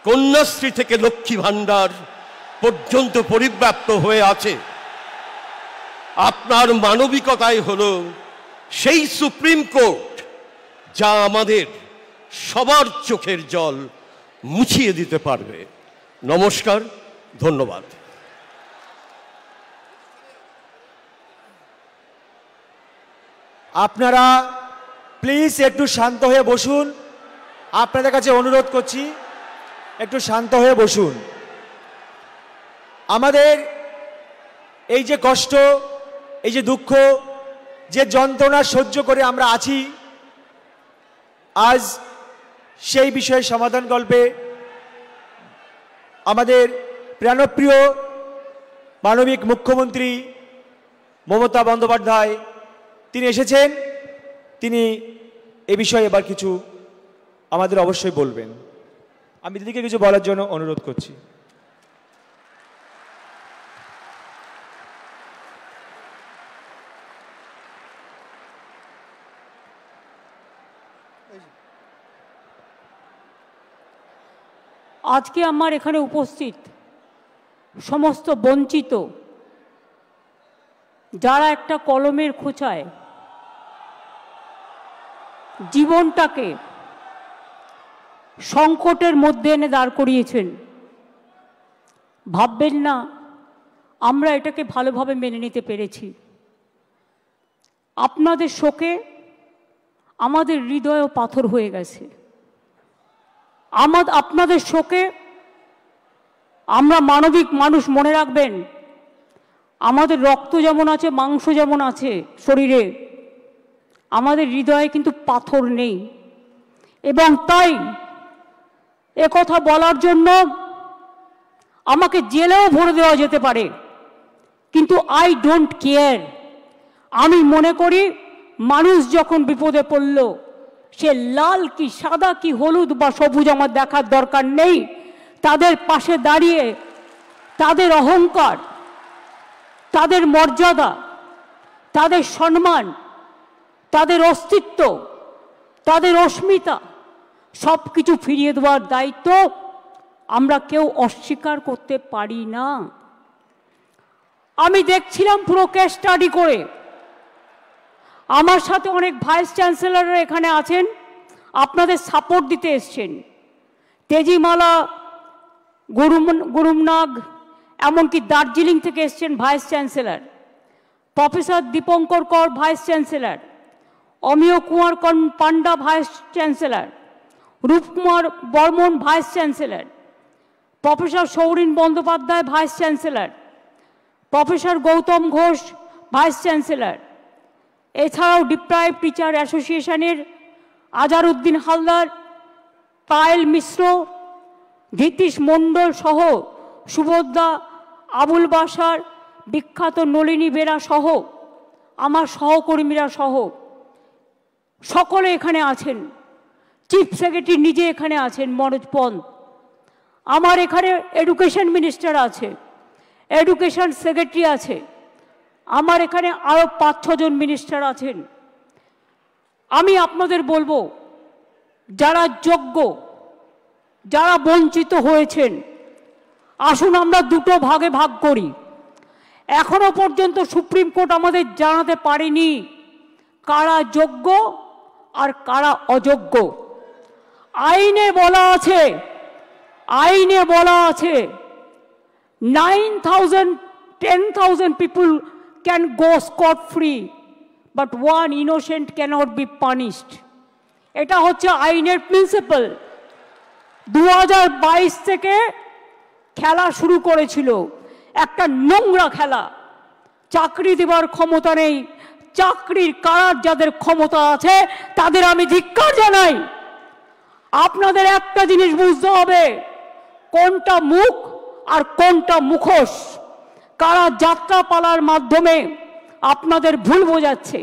কন্যাশ্রী থেকে লক্ষ্মী ভাণ্ডার, পর্যন্ত পরিব্যাপ্ত হয়ে আছে। আপনার মানবিকতাই হলো সেই সুপ্রিম কোর্ট যা আমাদের সবার চোখের জল মুছিয়ে দিতে পারবে। নমস্কার, ধন্যবাদ। আপনারা প্লিজ একটু শান্ত হয়ে বসুন। আপনাদের কাছে অনুরোধ করছি, একটু শান্ত হয়ে বসুন। আমাদের এই যে কষ্ট, এই যে দুঃখ, যে যন্ত্রণা সহ্য করে আমরা আছি, আজ সেই বিষয়ে সমাধান গল্পে আমাদের প্রাণপ্রিয় মানবিক মুখ্যমন্ত্রী মমতা বন্দ্যোপাধ্যায় তিনি এসেছেন। তিনি এ বিষয়ে এবার কিছু আমাদের অবশ্যই বলবেন। আমি দিদিকে কিছু বলার জন্য অনুরোধ করছি। আজকে আমার এখানে উপস্থিত সমস্ত বঞ্চিত যারা একটা কলমের খোঁচায় জীবনটাকে সংকটের মধ্যে এনে দাঁড় করিয়েছেন, ভাববেন না আমরা এটাকে ভালোভাবে মেনে নিতে পেরেছি। আপনাদের শোকে আমাদের হৃদয়ও পাথর হয়ে গেছে। আপনাদের শোকে আমরা মানবিক মানুষ, মনে রাখবেন আমাদের রক্ত যেমন আছে, মাংস যেমন আছে শরীরে, আমাদের হৃদয়ে কিন্তু পাথর নেই। এবং তাই একথা বলার জন্য আমাকে জেলেও ভরে দেওয়া যেতে পারে, কিন্তু আই ডোন্ট কেয়ার। আমি মনে করি মানুষ যখন বিপদে পড়ল, সে লাল কি সাদা কি হলুদ বা সবুজ আমার দেখার দরকার নেই। তাদের পাশে দাঁড়িয়ে তাদের অহংকার, তাদের মর্যাদা, তাদের সম্মান, তাদের অস্তিত্ব, তাদের অস্মিতা সব কিছু ফিরিয়ে দেওয়ার দায়িত্ব আমরা কেউ অস্বীকার করতে পারি না। আমি দেখছিলাম পুরো কেস স্টাডি করে। আমার সাথে অনেক ভাইস চ্যান্সেলররা এখানে আছেন, আপনাদের সাপোর্ট দিতে এসছেন। তেজিমালা, গুরুমনাগ, এমনকি দার্জিলিং থেকে এসছেন vice chancellor, professor Dipankar Kar vice chancellor, Amiya Kumar Panda vice chancellor, Rupkumar Barman vice chancellor, professor Saurin Bandyopadhyay vice chancellor, professor Gautam Ghosh vice chancellor, এছাড়াও ডিপ্রাইভ টিচার অ্যাসোসিয়েশনের আজারউদ্দিন হালদার, পায়েল মিশ্র, ধীতিশ মণ্ডল সহ সুভদ্রা, আবুল বাসার, বিখ্যাত নলিনী বেরা সহ আমার সহকর্মীরা সহ সকলে এখানে আছেন। চিফ সেক্রেটারি নিজে এখানে আছেন মনোজ পন্ত। আমার এখানে এডুকেশন মিনিস্টার আছে, এডুকেশন সেক্রেটারি আছে, আমার এখানে আরও 5-6 জন মিনিস্টার আছেন। আমি আপনাদের বলবো, যারা যোগ্য, যারা বঞ্চিত হয়েছেন, আসুন আমরা দুটো ভাগে ভাগ করি। এখনো পর্যন্ত সুপ্রিম কোর্ট আমাদের জানাতে পারেনি কারা যোগ্য আর কারা অযোগ্য। আইনে বলা আছে 9,000-10,000 people can go scot free, but one innocent cannot be punished. এটা হচ্ছে আইনের প্রিন্সিপাল। 2022 থেকে খেলা শুরু করেছিল, একটা নোংরা খেলা। চাকরি দেওয়ার ক্ষমতা নেই, চাকরির কারার যাদের ক্ষমতা আছে তাদের আমি ধিক্কার জানাই। আপনাদের একটা জিনিস বুঝতে হবে, কোনটা মুখ আর কোনটা মুখোশ। কারা যাত্রাপালার মাধ্যমে আপনাদের ভুল বোঝাচ্ছে।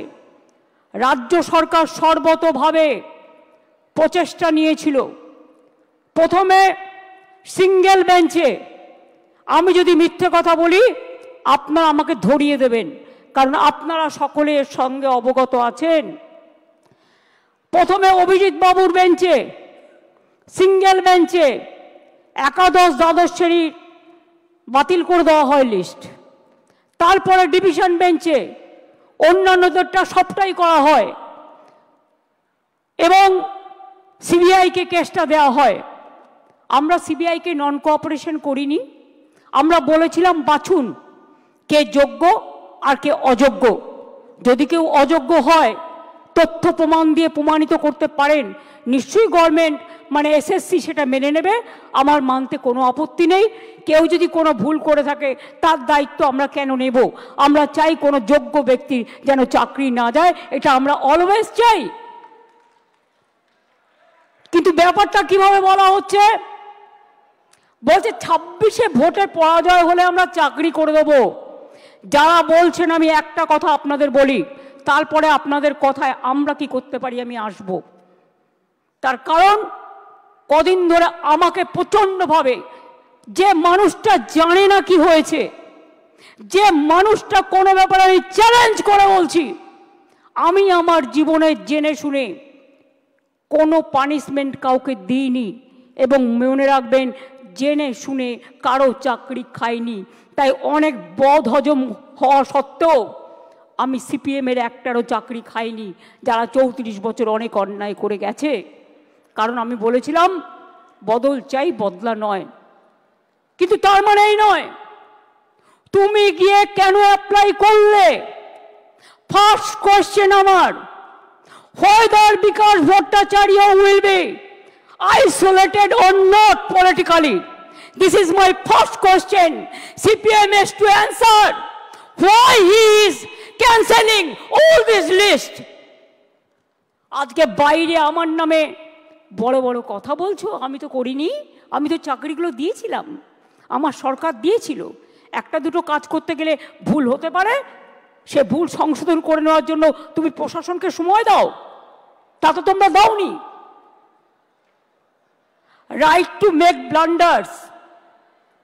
রাজ্য সরকার সর্বতোভাবে প্রচেষ্টা নিয়েছিল। প্রথমে সিঙ্গেল বেঞ্চে, আমি যদি মিথ্যে কথা বলি আপনারা আমাকে ধরিয়ে দেবেন, কারণ আপনারা সকলে এর সঙ্গে অবগত আছেন। প্রথমে অভিজিৎ বাবুর বেঞ্চে, সিঙ্গেল বেঞ্চে একাদশ দ্বাদশ শ্রেণীর বাতিল করে দেওয়া হয় লিস্ট, তারপরে ডিভিশন বেঞ্চে অন্যান্যদেরটা সবটাই করা হয় এবং সিবিআইকে কেসটা দেওয়া হয়। আমরা সিবিআইকে নন কোঅপারেশন করিনি, আমরা বলেছিলাম বাছুন কে যোগ্য আর কে অযোগ্য। যদি কেউ অযোগ্য হয় তথ্য প্রমাণ দিয়ে প্রমাণিত করতে পারেন, নিশ্চয়ই গভর্নমেন্ট মানে এসএসসি সেটা মেনে নেবে, আমার মানতে কোনো আপত্তি নেই। কেউ যদি কোনো ভুল করে থাকে তার দায়িত্ব আমরা কেন নেব? আমরা চাই কোনো যোগ্য ব্যক্তির যেন চাকরি না যায়, এটা আমরা অলওয়েজ চাই। কিন্তু ব্যাপারটা কিভাবে বলা হচ্ছে, বলছে 26-এ ভোটে পরাজয় হলে আমরা চাকরি করে দেব। যারা বলছেন, আমি একটা কথা আপনাদের বলি, তারপরে আপনাদের কথায় আমরা কি করতে পারি আমি আসব। তার কারণ কদিন ধরে আমাকে প্রচণ্ডভাবে, যে মানুষটা জানে না কি হয়েছে, যে মানুষটা কোনো ব্যাপারে আমি চ্যালেঞ্জ করে বলছি, আমি আমার জীবনে জেনে শুনে কোনো পানিশমেন্ট কাউকে দিইনি এবং মনে রাখবেন জেনে শুনে কারো চাকরি খাইনি। তাই অনেক বদ হজম হওয়া সত্ত্বেও আমি সিপিএমের একটারও চাকরি খাইনি, যারা 34 বছর অনেক অন্যায় করে গেছে। কারণ আমি বলেছিলাম বদল চাই, বদলা নয়। কিন্তু তার মানে এই নয় তুমি গিয়ে কেন অ্যাপ্লাই করলে। ফার্স্ট কোয়েশ্চেন আমার, whether Vikas Bhattacharya will be isolated or not politically. This is my first question. CPM has to answer why he is cancelling all this list. আজকে বাইরে আমার নামে বড় বড় কথা বলছো, আমি তো করিনি, আমি তো চাকরিগুলো দিয়েছিলাম, আমার সরকার দিয়েছিল। একটা দুটো কাজ করতে গেলে ভুল হতে পারে, সে ভুল সংশোধন করে নেওয়ার জন্য তুমি প্রশাসনকে সময় দাও, তা তো তোমরা দাওনি। Right to make blunders,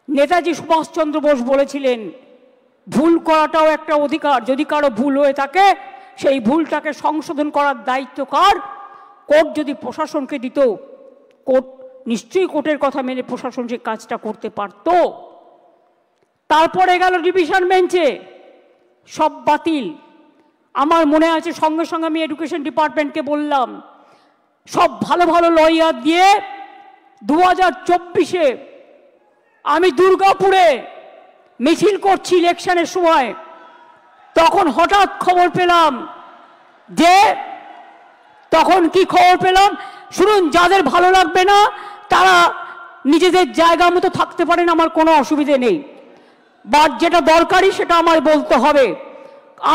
Netaji Subhash Chandra Bose বলেছিলেন ভুল করাটাও একটা অধিকার। যদি কারো ভুল হয়ে থাকে সেই ভুলটাকে সংশোধন করার দায়িত্ব কার? কোর্ট যদি প্রশাসনকে দিত, কোর্ট নিশ্চয়ই কোর্টের কথা মেনে প্রশাসন যে কাজটা করতে পারত। তারপরে গেল ডিভিশন বেঞ্চে, সব বাতিল। আমার মনে আছে সঙ্গে সঙ্গে আমি এডুকেশন ডিপার্টমেন্টকে বললাম সব ভালো ভালো লয়ার দিয়ে 2024-এ আমি দুর্গাপুরে মিছিল করছি ইলেকশনের সময়। তখন হঠাৎ খবর পেলাম যে, তখন কি খবর পেলাম শুনুন, যাদের ভালো লাগবে না তারা নিজেদের জায়গা মতো থাকতে পারেন, আমার কোনো অসুবিধে নেই, বাট যেটা দরকারি সেটা আমার বলতে হবে।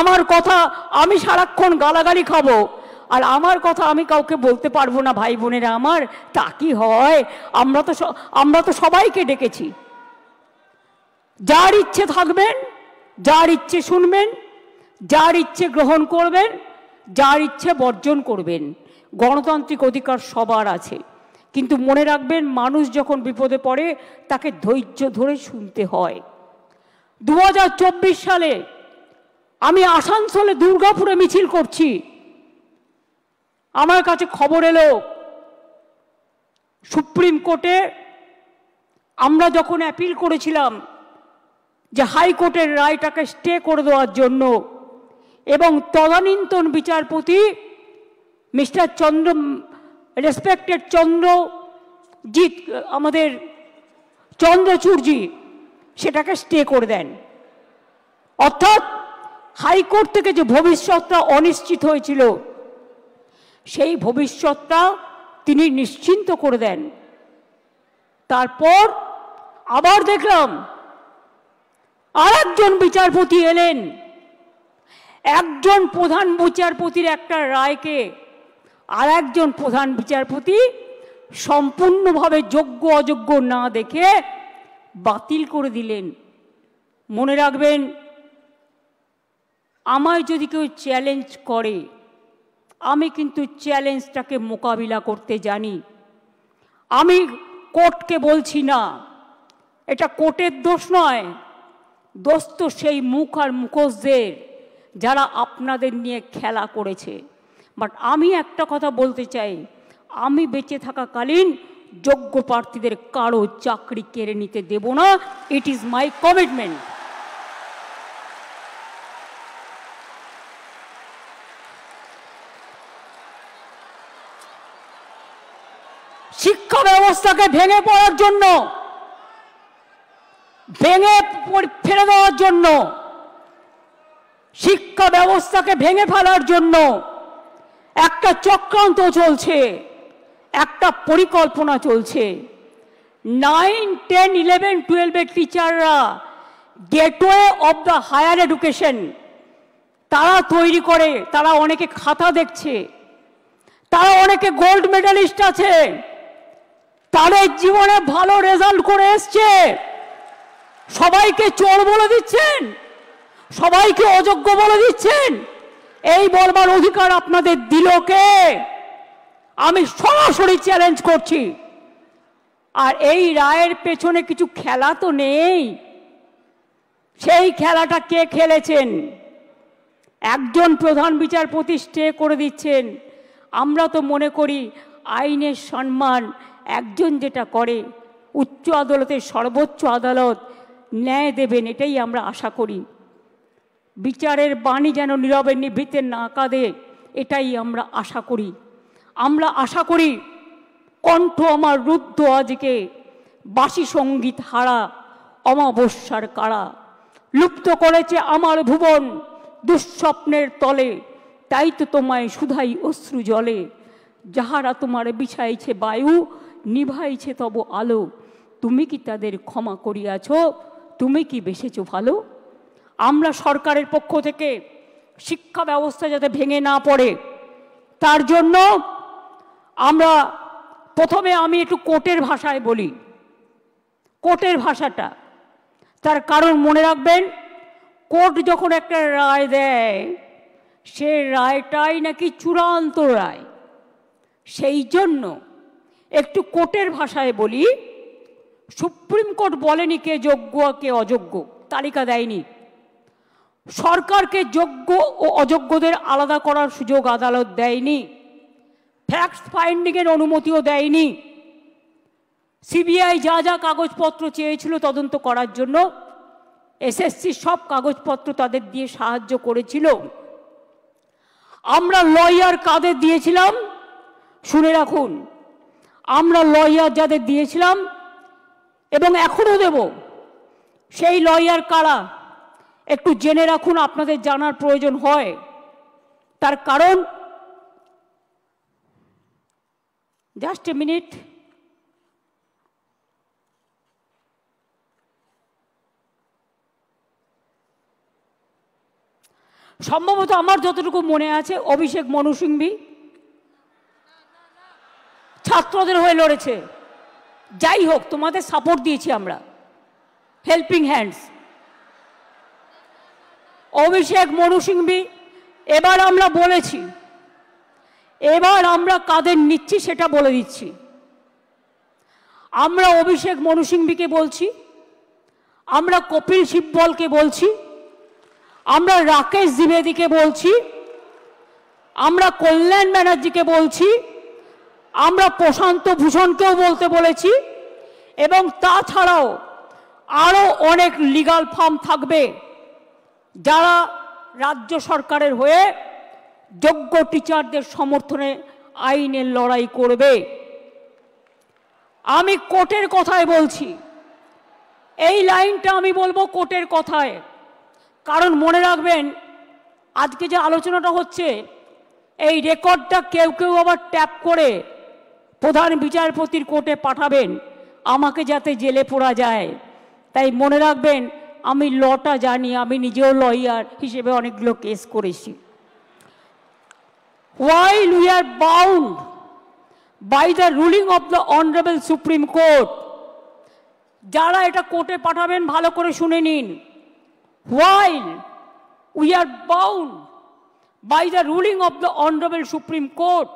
আমার কথা আমি সারাক্ষণ গালাগালি খাবো আর আমার কথা আমি কাউকে বলতে পারবো না। ভাই বোনেরা আমার, তা কি হয়? আমরা তো সবাইকে ডেকেছি। যার ইচ্ছে থাকবেন, যার ইচ্ছে শুনবেন, যার ইচ্ছে গ্রহণ করবেন, যার ইচ্ছে বর্জন করবেন। গণতান্ত্রিক অধিকার সবার আছে, কিন্তু মনে রাখবেন মানুষ যখন বিপদে পড়ে তাকে ধৈর্য ধরে শুনতে হয়। 2024 সালে আমি আসানসোলে দুর্গাপুরে মিছিল করছি, আমার কাছে খবর এলো সুপ্রিম কোর্টে আমরা যখন অ্যাপিল করেছিলাম যে হাইকোর্টের রায়টাকে স্টে করে দেওয়ার জন্য, এবং তদানীন্তন বিচারপতি মিস্টার রেসপেক্টেড চন্দ্রজিৎ, আমাদের চন্দ্রচূড়জি সেটাকে স্টে করে দেন। অর্থাৎ হাইকোর্ট থেকে যে ভবিষ্যৎটা অনিশ্চিত হয়েছিল সেই ভবিষ্যৎটা তিনি নিশ্চিন্ত করে দেন। তারপর আবার দেখলাম আরেকজন বিচারপতি এলেন, একজন প্রধান বিচারপতির একটা রায়কে আর একজন প্রধান বিচারপতি সম্পূর্ণভাবে যোগ্য অযোগ্য না দেখে বাতিল করে দিলেন। মনে রাখবেন, আমায় যদি কেউ চ্যালেঞ্জ করে আমি কিন্তু চ্যালেঞ্জটাকে মোকাবিলা করতে জানি। আমি কোর্টকে বলছি না, এটা কোর্টের দোষ নয়, দোষ তো সেই মুখ আর মুখোশদের যারা আপনাদের নিয়ে খেলা করেছে। বাট আমি একটা কথা বলতে চাই, আমি বেঁচে থাকাকালীন যোগ্য প্রার্থীদের কারো চাকরি কেড়ে নিতে দেব না। It is my commitment. শিক্ষা ব্যবস্থাকে ভেঙে পড়ার জন্য, ভেঙে ফেলে দেওয়ার জন্য, শিক্ষা ব্যবস্থাকে ভেঙে ফেলার জন্য একটা চক্রান্ত চলছে, একটা পরিকল্পনা চলছে। 9, 10, 11, 12 টিচাররা gateway of the higher education তারা তৈরি করে। তারা অনেকে খাতা দেখছে, তারা অনেকে গোল্ড মেডালিস্ট আছে, তাদের জীবনে ভালো রেজাল্ট করে এসছে। সবাইকে চোর বলে দিচ্ছেন, সবাইকে অযোগ্য বলে দিচ্ছেন। এই বলবার অধিকার আপনাদের দিল কে? আমি সরাসরি চ্যালেঞ্জ করছি। আর এই রায়ের পেছনে কিছু খেলা তো নেই। সেই খেলাটা কে খেলেছেন? একজন প্রধান বিচারপতি স্টে করে দিচ্ছেন। আমরা তো মনে করি আইনের সম্মান একজন যেটা করে, উচ্চ আদালতের সর্বোচ্চ আদালত ন্যায় দেবেন, এটাই আমরা আশা করি। বিচারের বাণী যেন নীরবে নিভৃতে না কাঁদে, এটাই আমরা আশা করি। আমরা আশা করি কণ্ঠ আমার রুদ্ধ আজকে, বাসি সঙ্গীত হারা অমাবস্যার কারা। লুপ্ত করেছে আমার ভুবন দুঃস্বপ্নের তলে, তাই তো তোমায় শুধাই অশ্রু জলে। যাহারা তোমার বিছাইছে বায়ু, নিভাইছে তব আলো, তুমি কি তাদের ক্ষমা করিয়াছ? তুমি কি বেসেছ ভালো? আমরা সরকারের পক্ষ থেকে শিক্ষা ব্যবস্থা যাতে ভেঙে না পড়ে, তার জন্য আমরা প্রথমে আমি একটু কোর্টের ভাষায় বলি। কোর্টের ভাষাটা, তার কারণ মনে রাখবেন, কোর্ট যখন একটা রায় দেয়, সে রায়টাই নাকি চূড়ান্ত রায়। সেই জন্য একটু কোর্টের ভাষায় বলি। সুপ্রিম কোর্ট বলেনি কে যোগ্য কে অযোগ্য, তালিকা দেয়নি। সরকারকে যোগ্য ও অযোগ্যদের আলাদা করার সুযোগ আদালত দেয়নি। ফ্যাক্ট ফাইন্ডিংয়ের অনুমতিও দেয়নি। সিবিআই যা যা কাগজপত্র চেয়েছিল তদন্ত করার জন্য, এসএসসি সব কাগজপত্র তাদের দিয়ে সাহায্য করেছিল। আমরা লয়ার কাদের দিয়েছিলাম শুনে রাখুন। আমরা লয়ার যাদের দিয়েছিলাম এবং এখনো দেব, সেই লয়ার কারা একটু জেনে রাখুন, আপনাদের জানার প্রয়োজন হয়। তার কারণ, জাস্ট এ মিনিট, সম্ভবত আমার যতটুকু মনে আছে অভিষেক মনু সিংভি ছাত্রদের হয়ে লড়েছে। যাই হোক, তোমাদের সাপোর্ট দিয়েছি আমরা, হেল্পিং হ্যান্ডস। অভিষেক মনু সিংভি, এবার আমরা বলেছি, এবার আমরা কাদের নিচ্ছি সেটা বলে দিচ্ছি। আমরা অভিষেক মনু সিংভিকে বলছি, আমরা কপিল সিব্বলকে বলছি, আমরা রাকেশ দ্বিবেদীকে বলছি, আমরা কল্যাণ ব্যানার্জিকে বলছি, আমরা প্রশান্ত ভূষণকেও বলতে বলেছি, এবং তাছাড়াও আরও অনেক লিগাল ফার্ম থাকবে যারা রাজ্য সরকারের হয়ে যোগ্য টিচারদের সমর্থনে আইনের লড়াই করবে। আমি কোর্টের কথায় বলছি, এই লাইনটা আমি বলবো কোর্টের কথায়। কারণ মনে রাখবেন, আজকে যে আলোচনাটা হচ্ছে, এই রেকর্ডটা কেউ কেউ আবার ট্যাপ করে প্রধান বিচারপতির কোর্টে পাঠাবেন, আমাকে যাতে জেলে পড়া যায়। তাই মনে রাখবেন, আমি লটা জানি, আমি নিজেও লয়ার হিসেবে অনেকগুলো কেস করেছি। While we are bound by the ruling of the Honorable Supreme Court, যারা এটা কোর্টে পাঠাবেন ভালো করে শুনে নিন। While we are bound by the ruling of the Honorable Supreme Court,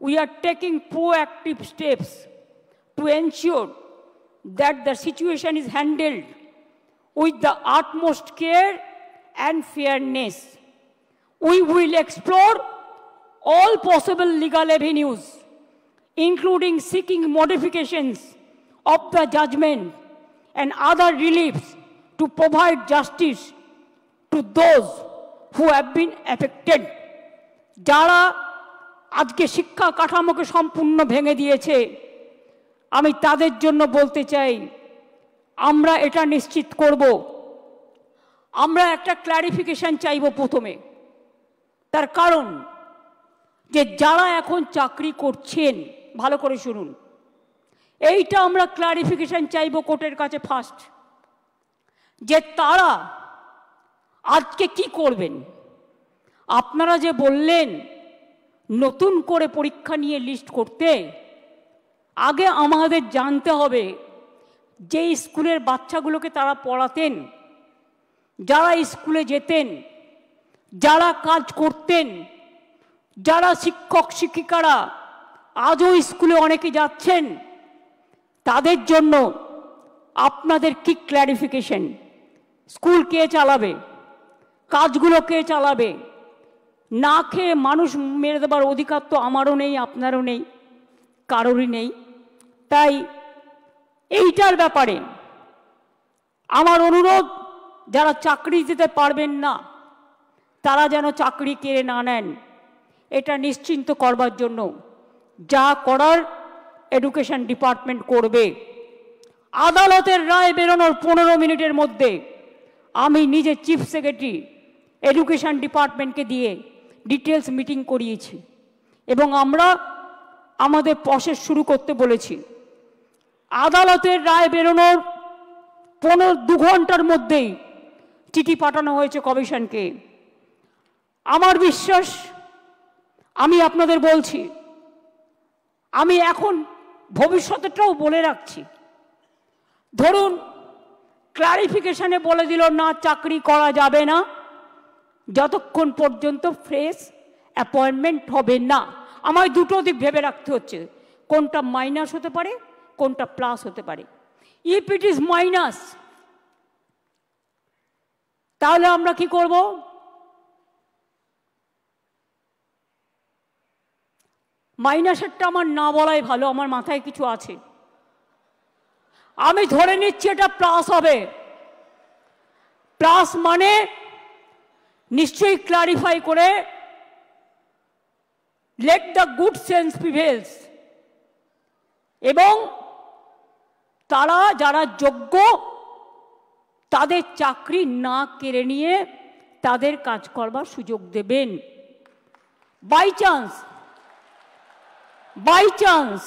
we are taking proactive steps to ensure that the situation is handled with the utmost care and fairness. We will explore all possible legal avenues including seeking modifications of the judgment and other reliefs to provide justice to those who have been affected. যারা আজকে শিক্ষা কাঠামোকে সম্পূর্ণ ভেঙে দিয়েছে, আমি তাদের জন্য বলতে চাই, আমরা এটা নিশ্চিত করব, আমরা একটা ক্ল্যারিফিকেশন চাইব প্রথমে। তার কারণ যে যারা এখন চাকরি করছেন, ভালো করে শুনুন, এইটা আমরা ক্ল্যারিফিকেশন চাইব কোর্টের কাছে ফার্স্ট, যে তারা আজকে কি করবেন। আপনারা যে বললেন নতুন করে পরীক্ষা নিয়ে লিস্ট করতে, আগে আমাদের জানতে হবে যে স্কুলের বাচ্চাগুলোকে তারা পড়াতেন, যারা স্কুলে যেতেন, যারা কাজ করতেন, যারা শিক্ষক শিক্ষিকারা আজও স্কুলে অনেকে যাচ্ছেন, তাদের জন্য আপনাদের কি ক্ল্যারিফিকেশন, স্কুল কে চালাবে, কাজগুলো কে চালাবে। না খেয়ে মানুষ মেরে দেবার অধিকার তো আমারও নেই, আপনারও নেই, কারোরই নেই। তাই এইটার ব্যাপারে আমার অনুরোধ, যারা চাকরি দিতে পারবেন না তারা যেন চাকরি কেড়ে না নেন, এটা নিশ্চিন্ত করবার জন্য যা করার এডুকেশন ডিপার্টমেন্ট করবে। আদালতের রায় বেরোনোর 15 মিনিটের মধ্যে আমি নিজে চিফ সেক্রেটারি এডুকেশন ডিপার্টমেন্টকে দিয়ে ডিটেলস মিটিং করিয়েছি এবং আমরা আমাদের প্রসেস শুরু করতে বলেছি। আদালতের রায় বেরোনোর 2 ঘন্টার মধ্যেই চিঠি পাঠানো হয়েছে কমিশনকে। আমার বিশ্বাস, আমি আপনাদের বলছি, আমি এখন ভবিষ্যতেরটাও বলে রাখছি, ধরুন ক্লারিফিকেশনে বলে দিল না চাকরি করা যাবে না যতক্ষণ পর্যন্ত ফ্রেশ অ্যাপয়েন্টমেন্ট হবে না। আমায় দুটো দিক ভেবে রাখতে হচ্ছে, কোনটা মাইনাস হতে পারে, কোনটা প্লাস হতে পারে। ইফ ইট ইজ মাইনাস, তাহলে আমরা কি করব? মাইনাসেরটা আমার না বলাই ভালো, আমার মাথায় কিছু আছে। আমি ধরে নিচ্ছি এটা প্লাস হবে। প্লাস মানে নিশ্চয়ই ক্লারিফাই করে let the good sense prevails, এবং তারা যারা যোগ্য তাদের চাকরি না কেড়ে নিয়ে তাদের কাজ করবার সুযোগ দেবেন। বাই চান্স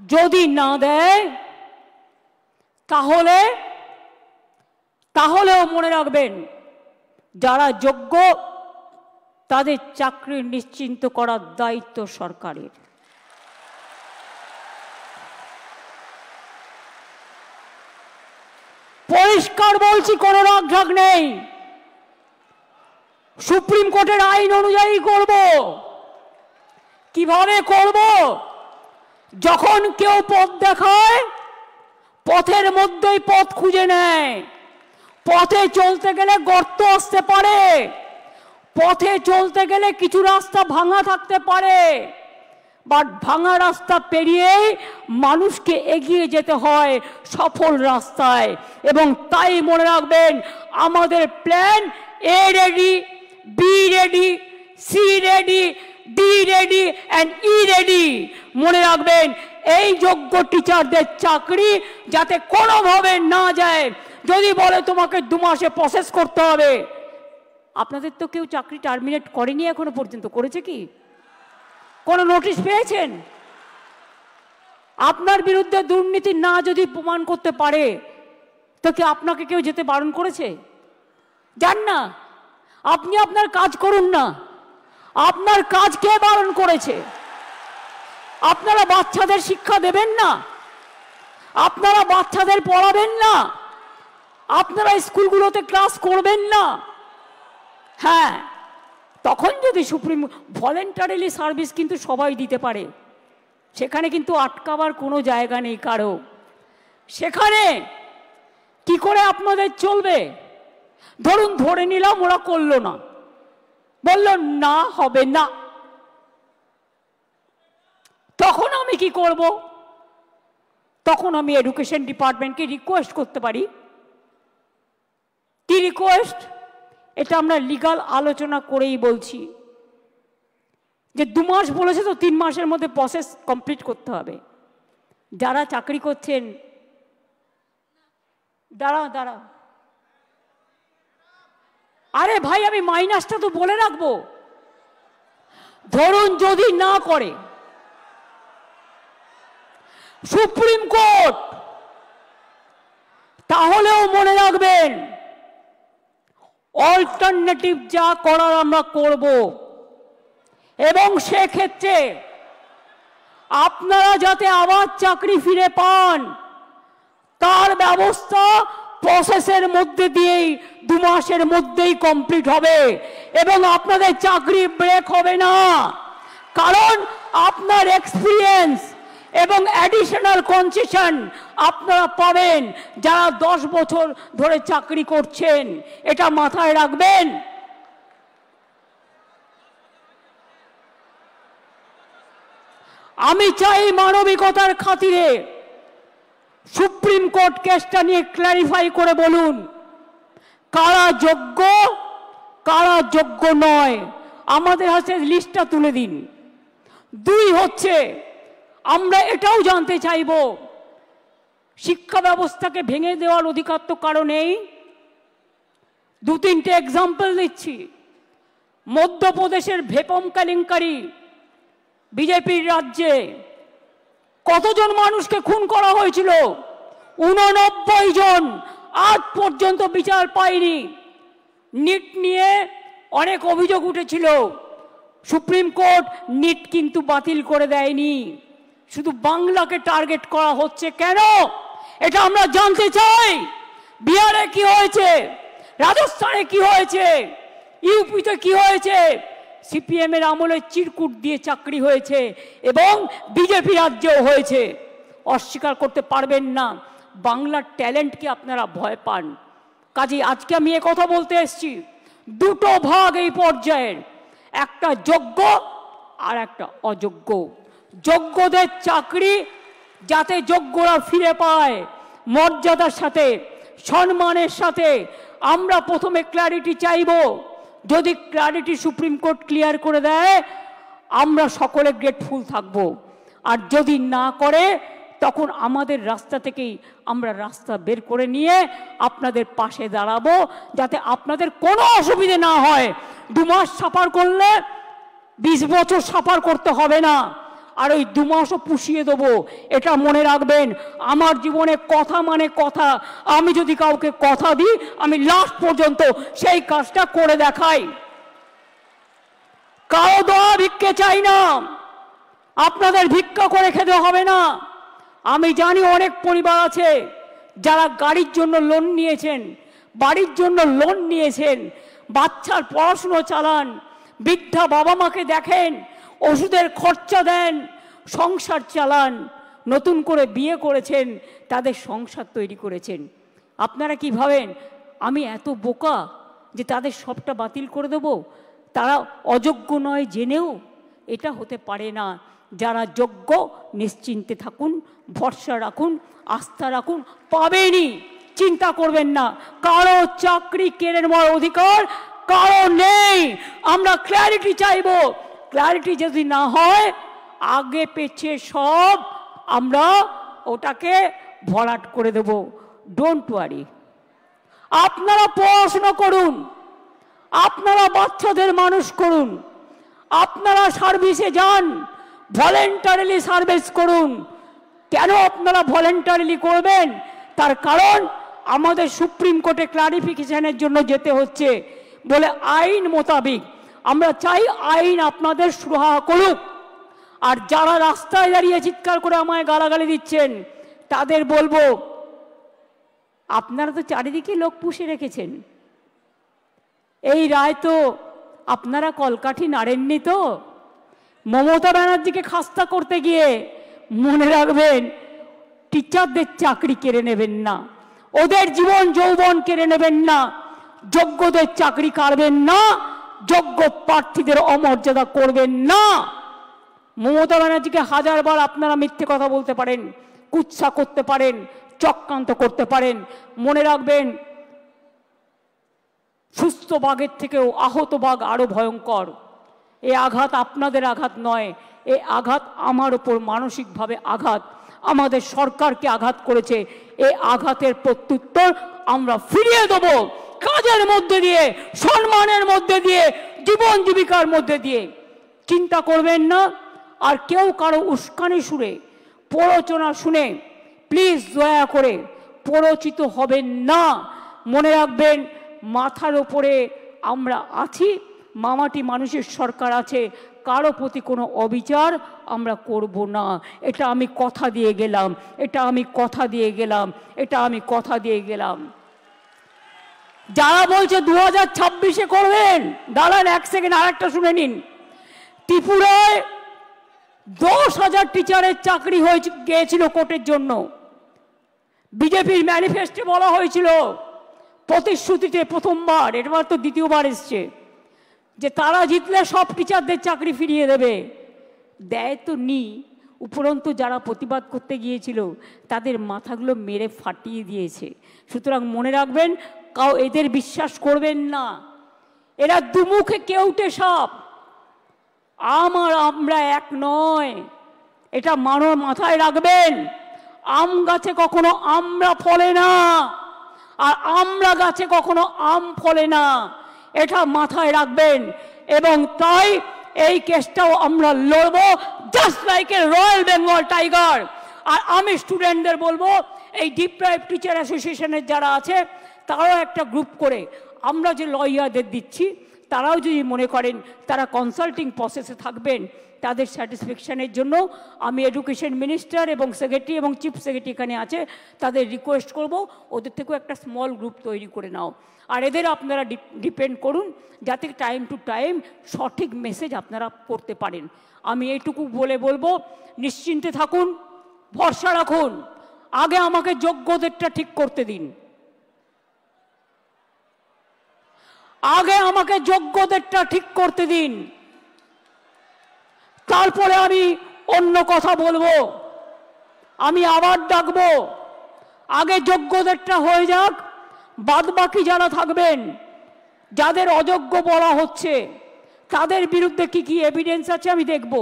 যদি না দেয় তাহলেও মনে রাখবেন, যারা যোগ্য তাদের চাকরি নিশ্চিন্ত করার দায়িত্ব সরকারের। পরিষ্কার বলছি, কোনো রাগঢাক নেই। সুপ্রিম কোর্টের আইন অনুযায়ী করব। কিভাবে করব? যখন কেউ পথ দেখায়, পথের মধ্যেই পথ খুঁজে নেয়। পথে চলতে গেলে গর্ত আসতে পারে, পথে চলতে গেলে কিছু রাস্তা ভাঙা থাকতে পারে, বাট ভাঙা রাস্তা পেরিয়েই মানুষকে এগিয়ে যেতে হয় সফল রাস্তায়। এবং তাই মনে রাখবেন, আমাদের plan A ready, B ready, C ready, D ready and E ready. মনে রাখবেন, এই যোগ্য টিচারদের চাকরি যাতে কোনোভাবে না যায়। যদি বলে তোমাকে 2 মাসে প্রসেস করতে হবে, আপনাদের তো কেউ চাকরি টার্মিনেট করেনি এখনো পর্যন্ত, করেছে কি? কোনো নোটিশ পেয়েছেন? আপনার বিরুদ্ধে দুর্নীতি না যদি প্রমাণ করতে পারে, তো কি আপনাকে কেউ যেতে বারণ করেছে? যান না, আপনি আপনার কাজ করুন না। আপনার কাজ কে বারণ করেছে? আপনারা বাচ্চাদের শিক্ষা দেবেন না, আপনারা বাচ্চাদের পড়াবেন না, আপনারা স্কুলগুলোতে ক্লাস করবেন না। হ্যাঁ, তখন যদি সুপ্রিম ভলেন্টারিলি সার্ভিস কিন্তু সবাই দিতে পারে, সেখানে কিন্তু আটকাবার কোনো জায়গা নেই কারো। সেখানে কি করে আপনাদের চলবে? ধরুন ধরে নিলাম ওরা করলো না, বলল না হবে না, তখন আমি কি করব? তখন আমি এডুকেশন ডিপার্টমেন্টকে রিকোয়েস্ট করতে পারি। কি রিকোয়েস্ট? এটা আমরা লিগাল আলোচনা করেই বলছি যে 2 মাস বলেছে তো 3 মাসের মধ্যে প্রসেস কমপ্লিট করতে হবে। যারা চাকরি করছেন, দাঁড়া, আরে ভাই আমি মাইনাসটা তো বলে রাখবো। ধরুন যদি না করে সুপ্রিম কোর্ট, তাহলেও মনে রাখবেন অল্টারনেটিভ যা করার আমরা করব, এবং সেক্ষেত্রে আপনারা যাতে আবার চাকরি ফিরে পান তার ব্যবস্থা প্রসেসের মধ্যে দিয়েই 2 মাসের মধ্যেই কমপ্লিট হবে, এবং আপনাদের চাকরি ব্রেক হবে না। কারণ আপনার এক্সপিরিয়েন্স এবং অ্যাডিশনাল কনসেশন আপনারা পাবেন যারা 10 বছর ধরে চাকরি করছেন। এটা মাথায় রাখবেন। আমি চাই মানবিকতার খাতিরে সুপ্রিম কোর্ট কেসটা নিয়ে ক্ল্যারিফাই করে বলুন কারা যোগ্য কারা যোগ্য নয়। আমাদের হাতে লিস্টটা তুলে দিন। 2 হচ্ছে, আমরা এটাও জানতে চাইব শিক্ষা ব্যবস্থাকে ভেঙে দেওয়ার অধিকার তো কারো নেই। 2-3টে এক্সাম্পল দিচ্ছি। মধ্যপ্রদেশের ভেপম কেলেঙ্কারি, বিজেপির রাজ্যে কতজন মানুষকে খুন করা হয়েছিল? 89 জন। আজ পর্যন্ত বিচার পায়নি। নিট নিয়ে অনেক অভিযোগ উঠেছিল, সুপ্রিম কোর্ট নিট কিন্তু বাতিল করে দেয়নি। শুধু বাংলাকে টার্গেট করা হচ্ছে কেন? এটা আমরা জানতে চাই। বিহারে কি হয়েছে, রাজস্থানে কি হয়েছে, ইউপিতে কি হয়েছে? সিপিএম এর আমলে চিরকুট দিয়ে চাকরি হয়েছে এবং বিজেপি রাজ্যেও হয়েছে। অস্বীকার করতে পারবেন না। বাংলার ট্যালেন্টকে আপনারা ভয় পান। কাজেই আজকে আমি কথা বলতে এসেছি, 2টো ভাগ এই পর্যায়ের, একটা যোগ্য আর একটা অযোগ্য। যোগ্যদের চাকরি যাতে যোগ্যরা ফিরে পায় মর্যাদার সাথে, সম্মানের সাথে, আমরা প্রথমে ক্ল্যারিটি চাইব। যদি ক্ল্যারিটি সুপ্রিম কোর্ট ক্লিয়ার করে দেয় আমরা সকলে গ্রেটফুল থাকব, আর যদি না করে তখন আমাদের রাস্তা থেকেই আমরা রাস্তা বের করে নিয়ে আপনাদের পাশে দাঁড়াবো, যাতে আপনাদের কোনো অসুবিধে না হয়। 2 মাস সাফার করলে 20 বছর সাফার করতে হবে না, আর ওই 2 মাসও পুষিয়ে দেবো। এটা মনে রাখবেন। আমার জীবনে কথা মানে কথা। আমি যদি কাউকে কথা দিই আমি লাস্ট পর্যন্ত সেই কাজটা করে দেখাই। কারো দোয়া ভিক্ষে চাই না, আপনাদের ভিক্ষা করে খেতে হবে না। আমি জানি অনেক পরিবার আছে যারা গাড়ির জন্য লোন নিয়েছেন, বাড়ির জন্য লোন নিয়েছেন, বাচ্চার পড়াশুনো চালান, বৃদ্ধা বাবা মাকে দেখেন, ওষুধের খরচা দেন, সংসার চালান, নতুন করে বিয়ে করেছেন, তাদের সংসার তৈরি করেছেন। আপনারা কি ভাবেন আমি এত বোকা যে তাদের সবটা বাতিল করে দেব? তারা অযোগ্য নয় জেনেও? এটা হতে পারে না। যারা যোগ্য নিশ্চিন্তে থাকুন, ভরসা রাখুন, আস্থা রাখুন, পাবেনই, চিন্তা করবেন না। কারো চাকরি কেড়ে নেওয়ার অধিকার কারো নেই। আমরা ক্ল্যারিটি চাইব। ক্ল্যারিটি যদি না হয় আগে পেছে সব আমরা ওটাকে ভরাট করে দেব। Don't worry. আপনারা পড়াশোনা করুন, আপনারা বাচ্চাদের মানুষ করুন, আপনারা সার্ভিসে যান, ভলেন্টারিলি সার্ভিস করুন। কেন আপনারা ভলেন্টারিলি করবেন? তার কারণ আমাদের সুপ্রিম কোর্টে ক্লারিফিকেশনের জন্য যেতে হচ্ছে বলে আইন মোতাবেক আমরা চাই আইন আপনাদের সুরাহা করুক। আর যারা রাস্তায় দাঁড়িয়ে চিৎকার করে আমায় গালাগালি দিচ্ছেন তাদের বলবো, আপনারা তো চারিদিকে লোক পুষে রেখেছেন। এই রায় তো আপনারা কলকাঠি নাড়েননি তো। মমতা ব্যানার্জিকে খাস্তা করতে গিয়ে মনে রাখবেন টিচারদের চাকরি কেড়ে নেবেন না, ওদের জীবন যৌবন কেড়ে নেবেন না, যোগ্যদের চাকরি কাড়বেন না, যোগ্য প্রার্থীদের অমর্যাদা করবেন না। মমতা ব্যানার্জিকে হাজারবার আপনারা মিথ্যে কথা বলতে পারেন, কুৎসা করতে পারেন, চক্রান্ত করতে পারেন, মনে রাখবেন সুস্থ বাঘের থেকেও আহত বাঘ আরো ভয়ঙ্কর। এই আঘাত আপনাদের আঘাত নয়, এই আঘাত আমার ওপর মানসিকভাবে আঘাত, আমাদের সরকারকে আঘাত করেছে। এই আঘাতের প্রত্যুত্তর আমরা ফিরিয়ে দেব কাজের মধ্যে দিয়ে, সম্মানের মধ্যে দিয়ে, জীবন জীবিকার মধ্যে দিয়ে। চিন্তা করবেন না, আর কেউ কারো উস্কানি সুরে প্ররোচনা শুনে প্লিজ দয়া করে প্ররোচিত হবেন না। মনে রাখবেন মাথার ওপরে আমরা আছি, মামাটি মানুষের সরকার আছে, কারো প্রতি কোনো অবিচার আমরা করব না। এটা আমি কথা দিয়ে গেলাম, এটা আমি কথা দিয়ে গেলাম, এটা আমি কথা দিয়ে গেলাম। যারা বলছে 2026-এ করবেন, দাঁড়ান এক সেকেন্ড, আরেকটা শুনে নিন। ত্রিপুরায় 10,000 টিচারের চাকরি হয়ে গিয়েছিল কোর্টের জন্য। বিজেপির ম্যানিফেস্টো বলা হয়েছিল, প্রতিশ্রুতিতে প্রথমবার, এবার তো দ্বিতীয়বার এসছে, যে তারা জিতলে সব টিচারদের চাকরি ফিরিয়ে দেবে। দেয় তো নি, উপরন্তু যারা প্রতিবাদ করতে গিয়েছিল তাদের মাথাগুলো মেরে ফাটিয়ে দিয়েছে। সুতরাং মনে রাখবেন, এদের বিশ্বাস করবেন না, এরা দুমুখে কেউটে সাপ। আমরা এক নয়, এটা মাথায় রাখবেন। আম গাছে কখনো আমরা ফলে না, আর আমরা গাছে কখনো আম ফলে না, এটা মাথায় রাখবেন। এবং তাই এই কেসটাও আমরা লড়বো, just like a royal Bengal tiger. আর আমি স্টুডেন্টদের বলবো, এই ডিপ্রাইভ টিচার অ্যাসোসিয়েশনের যারা আছে তারাও একটা গ্রুপ করে, আমরা যে লয়ারদের দিচ্ছি তারাও যদি মনে করেন তারা কনসাল্টিং প্রসেসে থাকবেন, তাদের স্যাটিসফ্যাকশানের জন্য আমি এডুকেশন মিনিস্টার এবং সেক্রেটারি এবং চিফ সেক্রেটারি এখানে আছে, তাদের রিকোয়েস্ট করব ওদের থেকেও একটা স্মল গ্রুপ তৈরি করে নাও। আর এদের আপনারা ডিপেন্ড করুন যাতে টাইম টু টাইম সঠিক মেসেজ আপনারা করতে পারেন। আমি এইটুকু বলবো, নিশ্চিন্তে থাকুন, ভরসা রাখুন। আগে আমাকে যোগ্যদেরটা ঠিক করতে দিন, আগে আমাকে যোগ্যদেরটা ঠিক করতে দিন, তারপরে আমি অন্য কথা বলবো, আমি আবার ডাকবো। আগে যোগ্যদেরটা হয়ে যাক, বাদ বাকি যারা থাকবেন, যাদের অযোগ্য বলা হচ্ছে তাদের বিরুদ্ধে কি কি এভিডেন্স আছে আমি দেখব।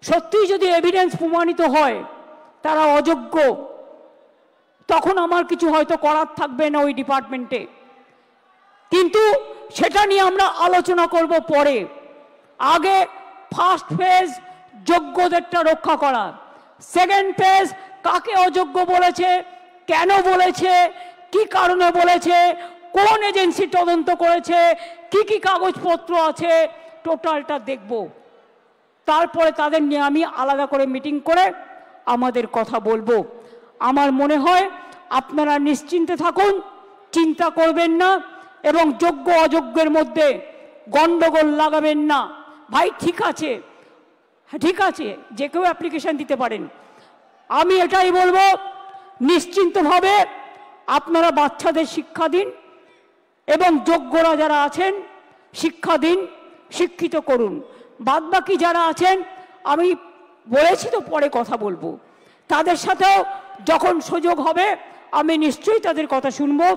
সত্যিই যদি এভিডেন্স প্রমাণিত হয় তারা অযোগ্য, তখন আমার কিছু হয়তো করার থাকবে না ওই ডিপার্টমেন্টে, কিন্তু সেটা নিয়ে আমরা আলোচনা করব পরে। আগে ফার্স্ট ফেজ যোগ্যদেরটা রক্ষা করা, সেকেন্ড ফেজ কাকে অযোগ্য বলেছে, কেন বলেছে, কি কারণে বলেছে, কোন এজেন্সি তদন্ত করেছে, কি কি কাগজপত্র আছে, টোটালটা দেখব। তারপরে তাদের নিয়ে আমি আলাদা করে মিটিং করে আমাদের কথা বলবো। আমার মনে হয় আপনারা নিশ্চিন্তে থাকুন, চিন্তা করবেন না, এবং যোগ্য অযোগ্যের মধ্যে গন্ডগোল লাগাবেন না। ভাই ঠিক আছে, ঠিক আছে, যে কেউ অ্যাপ্লিকেশন দিতে পারেন। আমি এটাই বলবো, নিশ্চিন্তভাবে আপনারা বাচ্চাদের শিক্ষা দিন এবং যোগ্যরা যারা আছেন শিক্ষা দিন, শিক্ষিত করুন। বাদবাকি যারা আছেন আমি বলেছি তো পরে কথা বলবো, তাদের সাথেও যখন সুযোগ হবে আমি নিশ্চয়ই তাদের কথা শুনবো।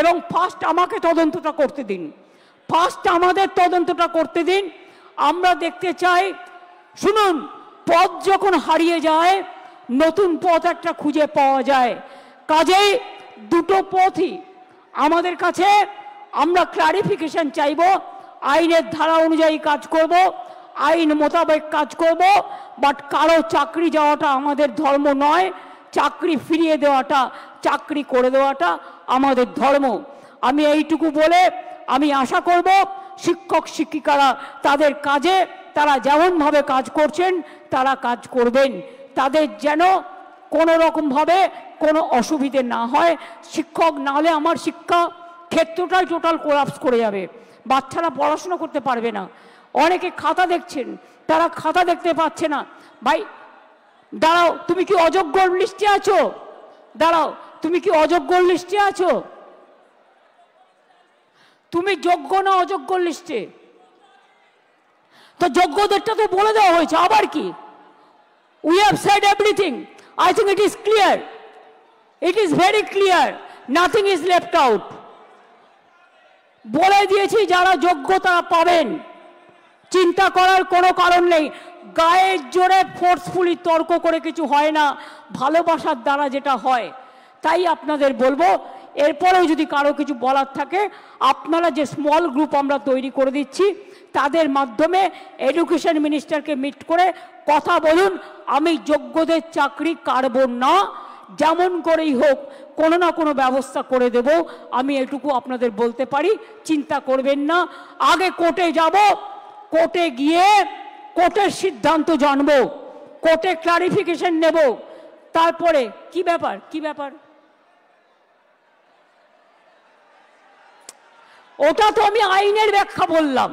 এবং ফার্স্ট আমাকে তদন্তটা করতে দিন, ফার্স্ট আমাদের তদন্তটা করতে দিন। আমরা দেখতে চাই, শুনুন, পথ যখন হারিয়ে যায় নতুন পথ একটা খুঁজে পাওয়া যায়। কাজেই দুটো পথই আমাদের কাছে, আমরা ক্লারিফিকেশন চাইব, আইনের ধারা অনুযায়ী কাজ করব, আইন মোতাবেক কাজ করব। বাট কারো চাকরি যাওয়াটা আমাদের ধর্ম নয়, চাকরি ফিরিয়ে দেওয়াটা, চাকরি করে দেওয়াটা আমাদের ধর্ম। আমি এইটুকু বলে আমি আশা করব শিক্ষক শিক্ষিকারা তাদের কাজে তারা যেমনভাবে কাজ করছেন তারা কাজ করবেন, তাদের যেন কোনো রকমভাবে কোনো অসুবিধে না হয়। শিক্ষক না হলে আমার শিক্ষা ক্ষেত্রটাই টোটাল কোলাপস করে যাবে, বাচ্চারা পড়াশোনা করতে পারবে না। অনেকে খাতা দেখছেন, তারা খাতা দেখতে পাচ্ছে না। ভাই দাঁড়াও, তুমি কি অযোগ্যর লিস্টে আছো? দাঁড়াও, তুমি কি অযোগ্যর লিস্টে আছো? তুমি যোগ্য না অযোগ্যর লিস্টে? তো যোগ্যদেরটা তো বলে দেওয়া হয়েছে, আবার কি? We have said everything. I think it is clear. It is very clear. Nothing is left out. বলে দিয়েছি যারা যোগ্য তারা পাবেন, চিন্তা করার কোনো কারণ নেই। গায়ের জোরে ফোর্সফুলি তর্ক করে কিছু হয় না, ভালোবাসার দ্বারা যেটা হয়। তাই আপনাদের বলবো, এরপরেও যদি কারো কিছু বলার থাকে, আপনারা যে স্মল গ্রুপ আমরা তৈরি করে দিচ্ছি তাদের মাধ্যমে এডুকেশন মিনিস্টারকে মিট করে কথা বলুন। আমি যোগ্যদের চাকরি কাটব না, যেমন করেই হোক কোনো না কোনো ব্যবস্থা করে দেব, আমি এটুকু আপনাদের বলতে পারি। চিন্তা করবেন না। আগে কোর্টে যাব, কোর্টে গিয়ে কোর্টের সিদ্ধান্ত জানব, কোর্টে ক্লারিফিকেশন নেব, তারপরে কি ব্যাপার কি ব্যাপার ওটা তো আমি আইনের ব্যাখ্যা বললাম।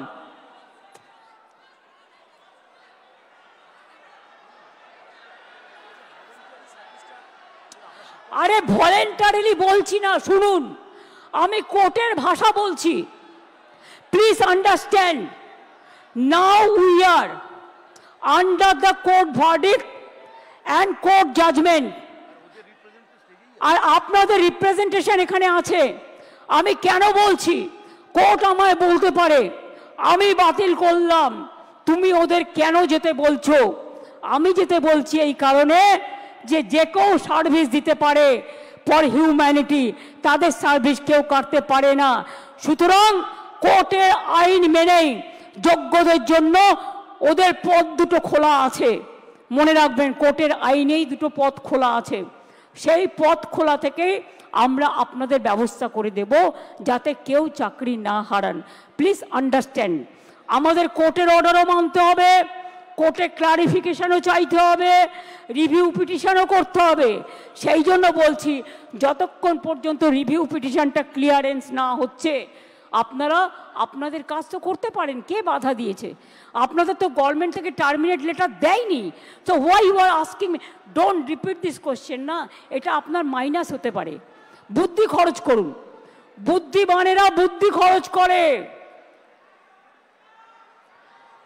আরে ভলেন্টারিলি বলছি না, শুনুন, আমি কোর্টের ভাষা বলছি। Please understand, now we are under the court verdict and court judgement. আর আপনাদের রিপ্রেজেন্টেশন এখানে আছে। আমি কেন বলছি, কোর্ট আমায় বলতে পারে আমি বাতিল করলাম, তুমি ওদের কেন যেতে বলছো? আমি যেতে বলছি এই কারণে যে যে কেউ সার্ভিস দিতে পারে ফর হিউম্যানিটি, তাদের সার্ভিস কেউ কাটতে পারে না। সুতরাং কোর্টের আইন মেনেই যোগ্যদের জন্য ওদের পথ দুটো খোলা আছে। মনে রাখবেন, কোর্টের আইনেই দুটো পথ খোলা আছে। সেই পথ খোলা থেকেই আমরা আপনাদের ব্যবস্থা করে দেব যাতে কেউ চাকরি না হারান। প্লিজ আন্ডারস্ট্যান্ড, আমাদের কোর্টের অর্ডারও মানতে হবে, কোর্টে ক্লারিফিকেশনও চাইতে হবে, রিভিউ পিটিশনও করতে হবে। সেই জন্য বলছি, যতক্ষণ পর্যন্ত রিভিউ পিটিশনটা ক্লিয়ারেন্স না হচ্ছে আপনারা আপনাদের কাজ তো করতে পারেন। কে বাধা দিয়েছে? আপনাদের তো গভর্নমেন্ট থেকে টার্মিনেট লেটার দেয়নি। So why you are asking me? Don't repeat this question না, এটা আপনার মাইনাস হতে পারে। বুদ্ধি খরচ করুন, বুদ্ধিমানেরা বুদ্ধি খরচ করে,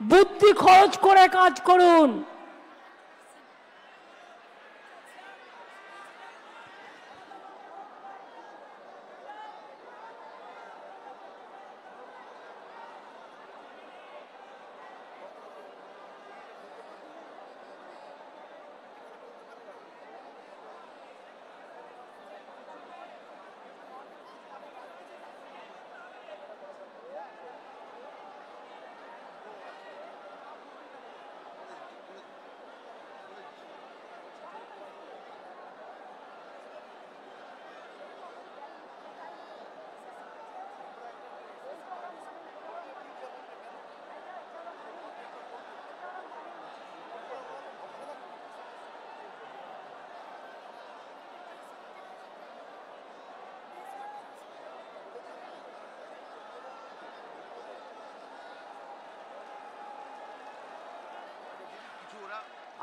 বুদ্ধি খরচ করে কাজ করুন।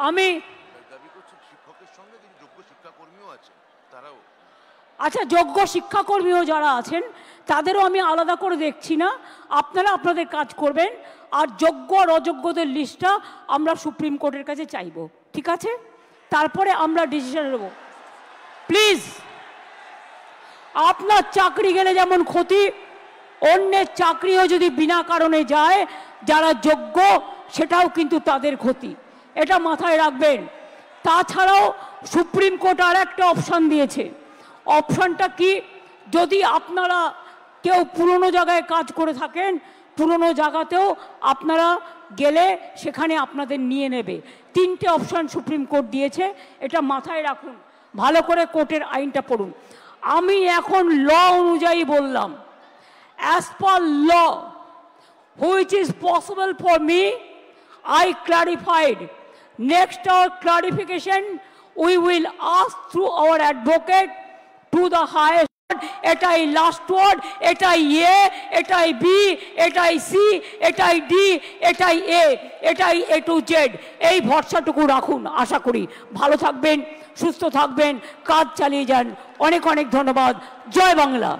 আমি আচ্ছা, যোগ্য শিক্ষাকর্মীও যারা আছেন তাদেরও আমি আলাদা করে দেখছি না, আপনারা আপনাদের কাজ করবেন। আর যোগ্য আর অযোগ্যদের লিস্টটা আমরা সুপ্রিম কোর্টের কাছে চাইব, ঠিক আছে? তারপরে আমরা ডিসিশন নেব। প্লিজ, আপনার চাকরি গেলে যেমন ক্ষতি, অন্যের চাকরিও যদি বিনা কারণে যায় যারা যোগ্য, সেটাও কিন্তু তাদের ক্ষতি, এটা মাথায় রাখবেন। তাছাড়াও সুপ্রিম কোর্ট আর একটা অপশান দিয়েছে। অপশানটা কি? যদি আপনারা কেউ পুরনো জায়গায় কাজ করে থাকেন, পুরনো জায়গাতেও আপনারা গেলে সেখানে আপনাদের নিয়ে নেবে। তিনটে অপশান সুপ্রিম কোর্ট দিয়েছে, এটা মাথায় রাখুন, ভালো করে কোর্টের আইনটা পড়ুন। আমি এখন ল অনুযায়ী বললাম, as per law which is possible for me, I clarified. Next our clarification, we will ask through our advocate to the highest court. এটাই লাস্ট ওয়ার্ড, এটাই এ, এটাই বি, এটাই সি, এটাই ডি, এটাই এ, এটাই এ টু জেড। এই ভরসাটুকু রাখুন। আশা করি ভালো থাকবেন, সুস্থ থাকবেন, কাজ চালিয়ে যান। অনেক অনেক ধন্যবাদ। জয় বাংলা।